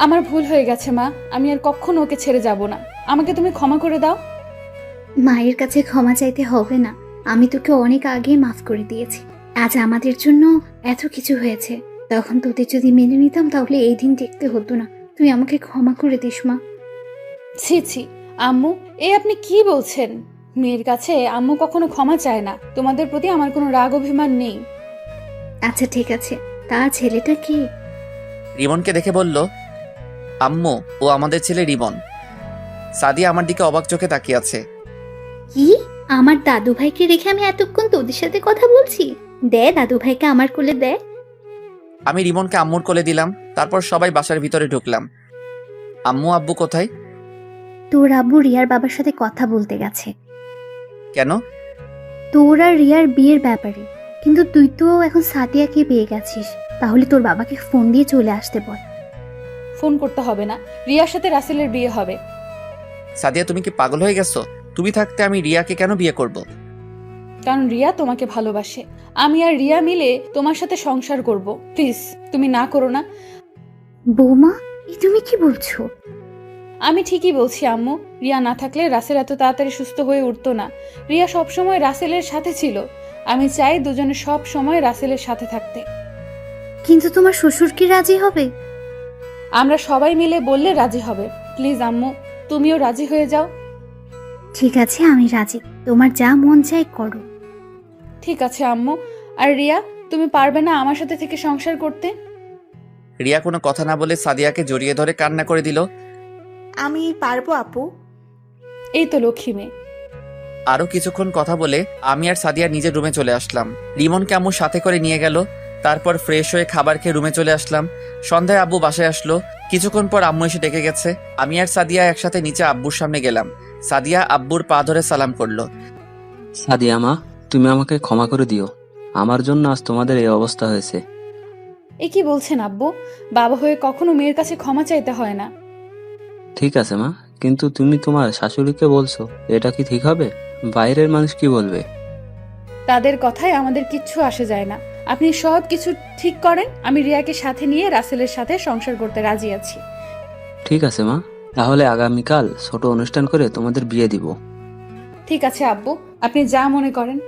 আমার ভুল হয়ে গেছে মা, আমি আর কখনো ওকে ছেড়ে যাব না। আমাকে তুমি ক্ষমা করে দাও। মায়ের কাছে ক্ষমা চাইতে হবে না, আমি তোকে অনেক আগেই মাফ করে দিয়েছি। আজ আমাদের জন্য এত কিছু হয়েছে, তখন তোদের যদি মেনে নিতাম তাহলে এই দিন দেখতে হতো না। তুই আমাকে ক্ষমা করে দিস মা। ছি ছি আম্মু, এ আপনি কি বলছেন? মেয়ের কাছে আম্মু কখনো ক্ষমা চায় না। তোমাদের প্রতি আমার কোনো রাগ অভিমান নেই। আচ্ছা ঠিক আছে, তার ছেলেটা কি? রিমনকে দেখে বলল, আম্মু, ও আমাদের ছেলে রিমন। সাদিয়া আমার দিকে অবাক চোখে তাকিয়ে আছে। কি? আমার দাদু ভাইকে রেখে আমি এতক্ষণ তোদের সাথে কথা বলছি? দে দাদু ভাইকে আমার কোলে দে। আমি রিমনকে আম্মুর কোলে দিলাম। তারপর সবাই বাসার ভিতরে ঢুকলাম। আম্মু আব্বু কোথায়? তোর আব্বু রিয়ার বাবার সাথে কথা বলতে গেছে কেন? তোর আর রিয়ার বিয়ের ব্যাপারে। কিন্তু তুই তো এখন সাদিয়াকে পেয়ে গেছিস, তাহলে তোর বাবাকে ফোন দিয়ে চলে আসতে বল। ফোন করতে হবে না, রিয়ার সাথে রাসেলের বিয়ে হবে। সাদিয়া, তুমি কি পাগল হয়ে গেছো? তুমি থাকতে আমি রিয়াকে কেন বিয়ে করব? কারণ রিয়া তোমাকে ভালোবাসে। আমি আর রিয়া মিলে তোমার সাথে সংসার করব। প্লিজ তুমি না করো না। বৌমা, এই তুমি কি বলছো? আমি ঠিকই বলছি আম্মু। রিয়া না থাকলে রাসেল এত তাড়াতাড়ি সুস্থ হয়ে উঠতো না। রিয়া সব সময় রাসেলের সাথে ছিল। আমি চাই দুজনে সব সময় রাসেলের সাথে থাকতে। কিন্তু তোমার শ্বশুর কি রাজি হবে? আমরা সবাই মিলে বললে রাজি হবে। প্লিজ আম্মু, তুমিও রাজি হয়ে যাও। ঠিক আছে, আমি রাজি। তোমার যা মন চাই করো। ঠিক আছে আম্মু। আর রিয়া, তুমি পারবে না আমার সাথে থেকে সংসার করতে? রিয়া কোনো কথা না বলে সাদিয়াকে জড়িয়ে ধরে কান্না করে দিল। আমি পারবো আপু। এই তো লক্ষ্মী মেয়ে। আরো কিছুক্ষণ কথা বলে আমি আর সাদিয়া নিজের রুমে চলে আসলাম। রিমনকে আম্মু সাথে করে নিয়ে গেল। তারপর ফ্রেশ হয়ে খাবার খেয়ে রুমে চলে আসলাম। সন্ধ্যায় আব্বু বাসায় আসলো। কিছুক্ষণ পর আম্মু এসে ডেকে গেছে। আমি আর সাদিয়া একসাথে নিচে আব্বুর সামনে গেলাম। সাদিয়া আব্বুর পা ধরে সালাম করলো। সাদিয়া মা, তুমি আমাকে ক্ষমা করে দিও। আমার জন্য আজ তোমাদের এই অবস্থা হয়েছে। এ কি বলছেন আব্বু? বাবা হয়ে কখনো মেয়ের কাছে ক্ষমা চাইতে হয় না। ঠিক আছে মা, কিন্তু তুমি তোমার শাশুড়িকে বলছো, এটা কি ঠিক হবে? বাইরের মানুষ কি বলবে? তাদের কথায় আমাদের কিচ্ছু আসে যায় না। আপনি সব কিছু ঠিক করেন। আমি রিয়াকে সাথে নিয়ে রাসেলের সাথে সংসার করতে রাজি আছি। ঠিক আছে মা, তাহলে আগামীকাল ছোট অনুষ্ঠান করে তোমাদের বিয়ে দিব। ঠিক আছে আব্বু, আপনি যা মনে করেন।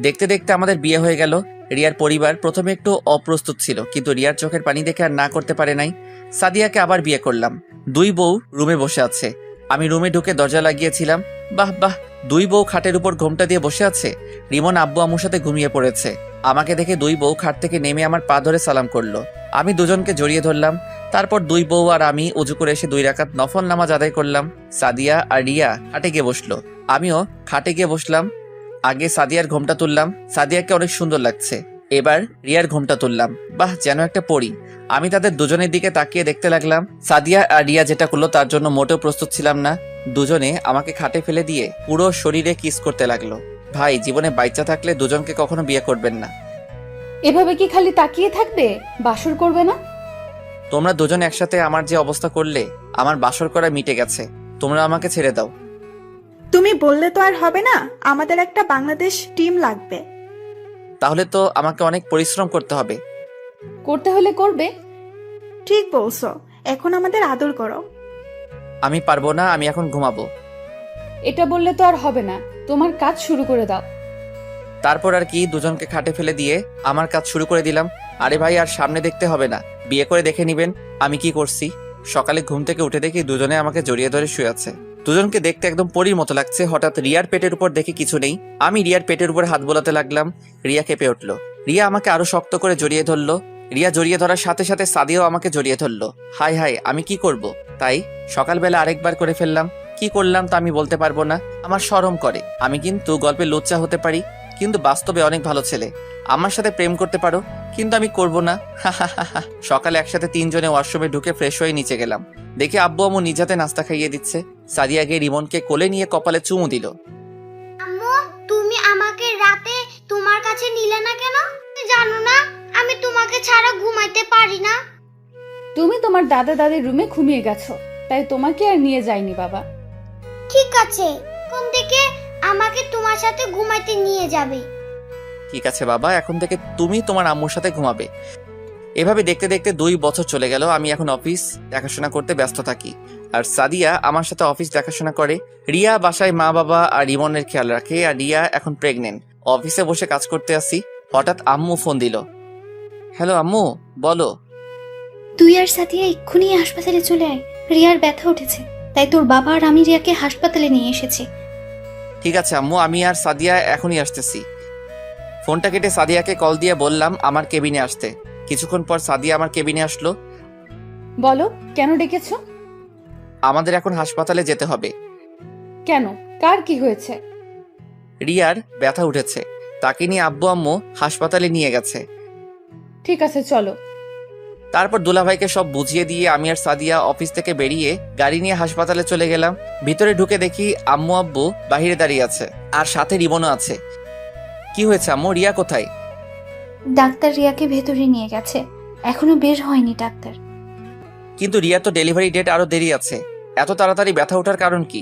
দেখতে দেখতে আমাদের বিয়ে হয়ে গেল। রিয়ার পরিবার প্রথমে একটু অপ্রস্তুত ছিল, কিন্তু রিয়ার চোখের পানি দেখে আর না করতে পারে নাই। সাদিয়াকে আবার বিয়ে করলাম। 2 বউ রুমে বসে আছে। আমি রুমে ঢুকে দরজা লাগিয়েছিলাম। বাহ বাহ, 2 বউ খাটের উপর ঘোমটা দিয়ে বসে আছে। রিমন আব্বু আম্মুর সাথে ঘুমিয়ে পড়েছে। আমাকে দেখে 2 বউ খাট থেকে নেমে আমার পা ধরে সালাম করলো। আমি দুজনকে জড়িয়ে ধরলাম। তারপর 2 বউ আর আমি উজু করে এসে 2 রাকাত নফল নামাজ আদায় করলাম। সাদিয়া আর রিয়া খাটে গিয়ে বসলো। আমিও খাটে গিয়ে বসলাম। আগে সাদিয়ার ঘোমটা তুললাম। সাদিয়াকে অনেক সুন্দর লাগছে। এবার রিয়ার ঘোমটা তুললাম। বাহ, যেন একটা পরী। আমি তাদের দুজনের দিকে তাকিয়ে দেখতে লাগলাম। সাদিয়া আর রিয়া যেটা করলো তার জন্য মোটেও প্রস্তুত ছিলাম না। দুজনে আমাকে খাটে ফেলে দিয়ে পুরো শরীরে কিস করতে লাগলো। ভাই, জীবনে বাচ্চা থাকলে দুজনকে কখনো বিয়ে করবেন না। এভাবে কি খালি তাকিয়ে থাকবে? বাসর করবে না? তোমরা দুজন একসাথে আমার যে অবস্থা করলে, আমার বাসর করা মিটে গেছে। তোমরা আমাকে ছেড়ে দাও। তুমি বললে তো আর হবে না, আমাদের একটা বাংলাদেশ টিম লাগবে। তাহলে তো আমাকে অনেক পরিশ্রম করতে হবে। করতে হলে করবে। ঠিক বলছো, এখন আমাদের আদর করো। আমি পারবো না, আমি এখন ঘুমাবো। এটা বললে তো আর হবে না, তোমার কাজ শুরু করে দাও। তারপর আর কি, দুজনকে খাটে ফেলে দিয়ে আমার কাজ শুরু করে দিলাম। আরে ভাই, আর সামনে দেখতে হবে না, বিয়ে করে দেখে নিবেন আমি কি করছি। সকালে ঘুম থেকে উঠে দেখি দুজনে আমাকে জড়িয়ে ধরে শুয়ে আছে। দুজনকে দেখতে একদম পরীর মতো লাগছে। হঠাৎ রিয়ার পেটের উপর দেখি কিছু নেই। আমি রিয়ার পেটের উপর হাত বোলাতে লাগলাম। রিয়া কেঁপে উঠলো। রিয়া আমাকে আরো শক্ত করে জড়িয়ে ধরলো। রিয়া জড়িয়ে ধরার সাথে সাথে সাদিয়াও আমাকে জড়িয়ে ধরলো। হাই হাই, আমি কি করব? তাই সকালবেলা আরেকবার করে ফেললাম। কি করলাম তা আমি বলতে পারবো না, আমার শরম করে। আমি কিন্তু গল্পে লুচ্চা হতে পারি, কিন্তু বাস্তবে অনেক ভালো ছেলে। আমার সাথে প্রেম করতে পারো, কিন্তু আমি করব না। সকালে একসাথে তিনজনে ওয়াশরুমে ঢুকে ফ্রেশ হয়ে নিচে গেলাম। দেখি আব্বু আম্মু নিজ হাতে নাস্তা খাইয়ে দিচ্ছে। সাদিয়া গিয়ে রিমনকে কোলে নিয়ে কপালে চুমু দিল। আম্মু, তুমি আমাকে রাতে তোমার কাছে নিলে না কেন? তুমি জানো না আমি তোমাকে ছাড়া ঘুমাইতে পারি না। তুমি তোমার দাদা দাদির রুমে ঘুমিয়ে গেছো, তাই তোমাকে আর নিয়ে যাইনি বাবা। ঠিক আছে, কোন থেকে আমাকে তোমার সাথে ঘুমাইতে নিয়ে যাবে? ঠিক আছে বাবা, এখন থেকে তুমি তোমার আম্মুর সাথে ঘুমাবে। এভাবে দেখতে দেখতে 2 বছর চলে গেল। আমি এখন অফিস দেখাশোনা করতে ব্যস্ত থাকি, আর সাদিয়া আমার সাথে অফিস দেখাশোনা করে। রিয়া বাসায় মা বাবা আর রিমনের খেয়াল রাখে, আর রিয়া এখন প্রেগনেন্ট। অফিসে বসে কাজ করতে আসি, হঠাৎ আম্মু ফোন দিল। হ্যালো আম্মু, বলো। তুই আর সাথিয়া এক্ষুনি হাসপাতালে চলে আয়, রিয়ার ব্যথা উঠেছে, তাই তোর বাবা আর আমি রিয়াকে হাসপাতালে নিয়ে এসেছি। ঠিক আছে আম্মু, আমি আর সাদিয়া এখনই আসতেছি। ফোনটা কেটে সাদিয়াকে কল দিয়ে বললাম আমার কেবিনে আসতে। কিছুক্ষণ পর সাদিয়া আমার কেবিনে আসলো। বলো, কেন ডেকেছো? আমাদের এখন হাসপাতালে যেতে হবে। কেন, কার কি হয়েছে? রিয়ার ব্যথা উঠেছে, তাকে নিয়ে আব্বু আম্মু হাসপাতালে নিয়ে গেছে। ঠিক আছে, চলো। তারপর দুলাভাইকে সব বুঝিয়ে দিয়ে আমি আর সাদিয়া অফিস থেকে বেরিয়ে গাড়ি নিয়ে হাসপাতালে চলে গেলাম। ভিতরে ঢুকে দেখি আম্মু আব্বু বাহিরে দাঁড়িয়ে আছে, আর সাথে রিমনও আছে। কি হয়েছে আম্মু, রিয়া কোথায়? ডাক্তার রিয়াকে ভেতরে নিয়ে গেছে, এখনো বের হয়নি ডাক্তার। কিন্তু রিয়া তো ডেলিভারি ডেট আরো দেরি আছে, এত তাড়াতাড়ি ব্যথা ওঠার কারণ কি?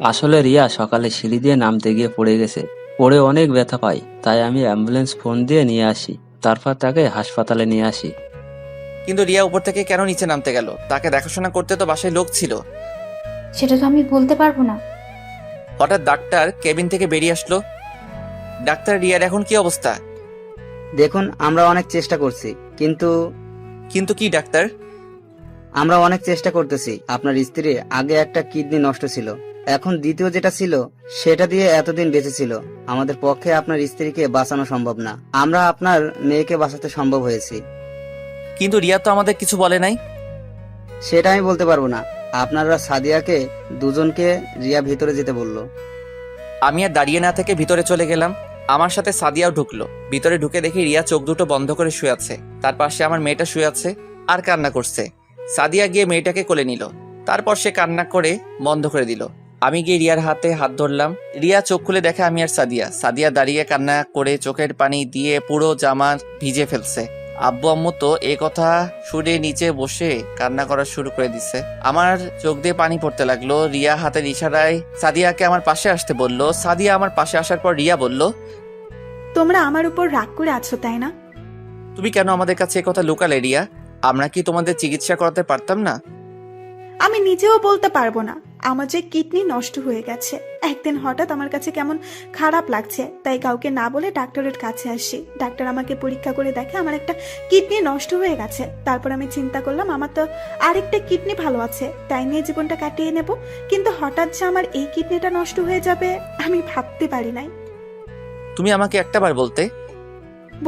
আসলে রিয়া সকালে সিঁড়ি দিয়ে নামতে গিয়ে পড়ে গেছে, পড়ে অনেক ব্যথা পাই, তাই আমি অ্যাম্বুলেন্স ফোন দিয়ে নিয়ে আসি, তারপর তাকে হাসপাতালে নিয়ে আসি। কিন্তু রিয়া উপর থেকে কেন নিচে নামতে গেল? তাকে দেখাশোনা করতে তো বাসায় লোক ছিল। সেটা তো আমি বলতে পারবো না। হঠাৎ ডাক্তার কেবিন থেকে বেরিয়ে আসলো। ডাক্তার, রিয়ার এখন কি অবস্থা? দেখুন, আমরা অনেক চেষ্টা করছি, কিন্তু কিন্তু কি ডাক্তার? আমরা অনেক চেষ্টা করতেছি। আপনার স্ত্রী আগে একটা কিডনি নষ্ট ছিল, এখন দ্বিতীয় যেটা ছিল সেটা দিয়ে এতদিন বেঁচে ছিল। আমাদের পক্ষে আপনার স্ত্রীকে বাঁচানো সম্ভব না, আমরা আপনার মেয়েকে বাঁচাতে সম্ভব হয়েছি। কিন্তু রিয়া তো আমাদের কিছু বলে নাই। সেটা আমি বলতে পারবো না। আপনারা সাদিয়াকে দুজনকে রিয়া ভিতরে যেতে বললো। আমি আর দাঁড়িয়ে না থেকে ভিতরে চলে গেলাম। আমার সাথে সাদিয়াও ঢুকলো। ভিতরে ঢুকে দেখি রিয়া চোখ দুটো বন্ধ করে শুয়ে আছে, তার পাশে আমার মেয়েটা শুয়ে আছে আর কান্না করছে। সাদিয়া গিয়ে মেয়েটাকে কোলে নিল, তারপর সে কান্না করে বন্ধ করে দিল। আমি গিয়ে রিয়ার হাতে হাত ধরলাম। রিয়া চোখ খুলে দেখে আমি আর সাদিয়া। সাদিয়া দাঁড়িয়ে কান্না করে চোখের পানি দিয়ে পুরো জামা ভিজে ফেলছে। আব্বু আম্মু তো এ কথা শুনে নিচে বসে কান্না করা শুরু করে দিছে। আমার চোখ দিয়ে পানি পড়তে লাগলো। রিয়া হাতের ইশারায় সাদিয়াকে আমার পাশে আসতে বলল। সাদিয়া আমার পাশে আসার পর রিয়া বলল, তোমরা আমার উপর রাগ করে আছো তাই না? তুমি কেন আমাদের কাছে কথা লুকালে রিয়া? আমরা কি তোমাদের চিকিৎসা করাতে পারতাম না? আমি নিজেও বলতে পারবো না। আমার যে কিডনি নষ্ট হয়ে গেছে। একদিন হঠাৎ আমার কাছে কেমন খারাপ লাগছে, তাই কাউকে না বলে ডাক্তারের কাছে আসি। ডাক্তার আমাকে পরীক্ষা করে দেখে আমার একটা কিডনি নষ্ট হয়ে গেছে। তারপর আমি চিন্তা করলাম আমার তো আরেকটা কিডনি ভালো আছে, তাই নিয়ে জীবনটা কাটিয়ে নেব। কিন্তু হঠাৎ যে আমার এই কিডনিটা নষ্ট হয়ে যাবে আমি ভাবতে পারি নাই। তুমি আমাকে একটাবার বলতে।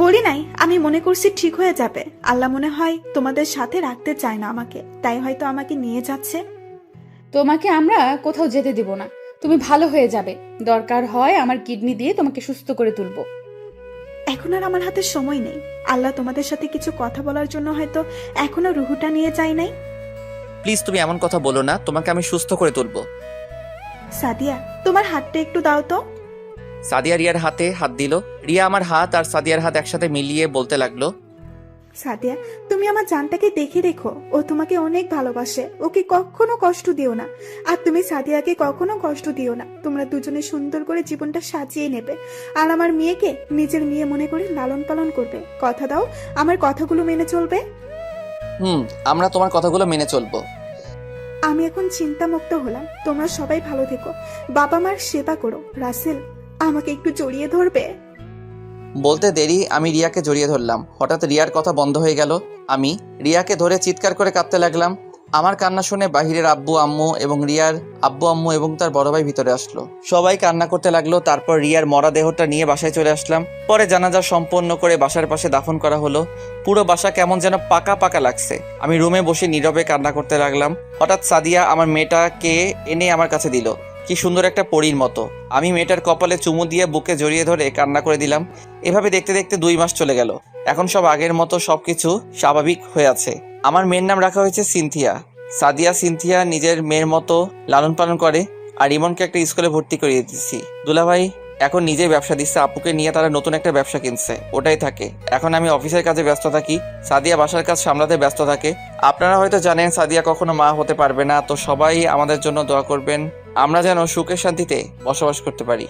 বলি নাই, আমি মনে করছি ঠিক হয়ে যাবে। আল্লাহ মনে হয় তোমাদের সাথে রাখতে চায় না আমাকে, তাই হয়তো আমাকে নিয়ে যাচ্ছে। তোমাকে আমরা কোথাও যেতে দিব না, তুমি ভালো হয়ে যাবে। দরকার হয় আমার কিডনি দিয়ে তোমাকে সুস্থ করে তুলবো। এখন আর আমার হাতে সময় নেই। আল্লাহ তোমাদের সাথে কিছু কথা বলার জন্য হয়তো এখনো রুহুটা নিয়ে যায় নাই। প্লিজ তুমি এমন কথা বলো না, তোমাকে আমি সুস্থ করে তুলবো। সাদিয়া, তোমার হাতটা একটু দাও তো। সাদিয়া রিয়ার হাতে হাত দিল। রিয়া আমার হাত আর সাদিয়ার হাত একসাথে মিলিয়ে বলতে লাগলো, সাদিয়া, তুমি আমার জানটাকে দেখে রেখো। ও তোমাকে অনেক ভালোবাসে, ওকে কখনো কষ্ট দিও না। আর তুমি সাদিয়াকে কখনো কষ্ট দিও না। তোমরা দুজনে সুন্দর করে জীবনটা সাজিয়ে নেবে, আর আমার মেয়েকে নিজের মেয়ে মনে করে লালন পালন করবে। কথা দাও আমার কথাগুলো মেনে চলবে। আমরা তোমার কথাগুলো মেনে চলবো। আমি এখন চিন্তামুক্ত হলাম। তোমরা সবাই ভালো থেকো, বাবা মার সেবা করো। রাসেল, আমাকে একটু জড়িয়ে ধরবে? বলতে দেরি আমি রিয়াকে জড়িয়ে ধরলাম। হঠাৎ রিয়ার কথা বন্ধ হয়ে গেল। আমি রিয়াকে ধরে চিৎকার করে কাঁদতে লাগলাম। আমার কান্না শুনে বাহিরের আব্বু আম্মু এবং রিয়ার আব্বু আম্মু এবং তার বড় ভাই ভিতরে আসলো। সবাই কান্না করতে লাগলো। তারপর রিয়ার মরা দেহটা নিয়ে বাসায় চলে আসলাম। পরে জানাজা সম্পন্ন করে বাসার পাশে দাফন করা হলো। পুরো বাসা কেমন যেন পাকা পাকা লাগছে। আমি রুমে বসে নীরবে কান্না করতে লাগলাম। হঠাৎ সাদিয়া আমার মেয়েটাকে এনে আমার কাছে দিল। কি সুন্দর একটা পরীর মতো। আমি মেয়েটার কপালে চুমু দিয়ে বুকে জড়িয়ে ধরে কান্না করে দিলাম। এভাবে দেখতে দেখতে 2 মাস চলে গেল। এখন সব আগের মতো সবকিছু স্বাভাবিক হয়ে আছে। আমার মেয়ের নাম রাখা হয়েছে সিনথিয়া। সাদিয়া সিনথিয়া নিজের মেয়ের মতো লালন পালন করে। আর ইমনকে একটা স্কুলে ভর্তি করিয়ে দিচ্ছি। দুলাভাই এখন নিজেই ব্যবসা দিচ্ছে। আপুকে নিয়ে তারা নতুন একটা ব্যবসা কিনছে, ওটাই থাকে। এখন আমি অফিসের কাজে ব্যস্ত থাকি, সাদিয়া বাসার কাজ সামলাতে ব্যস্ত থাকে। আপনারা হয়তো জানেন সাদিয়া কখনো মা হতে পারবে না। তো সবাই আমাদের জন্য দোয়া করবেন, আমরা যেন সুখে শান্তিতে বসবাস করতে পারি।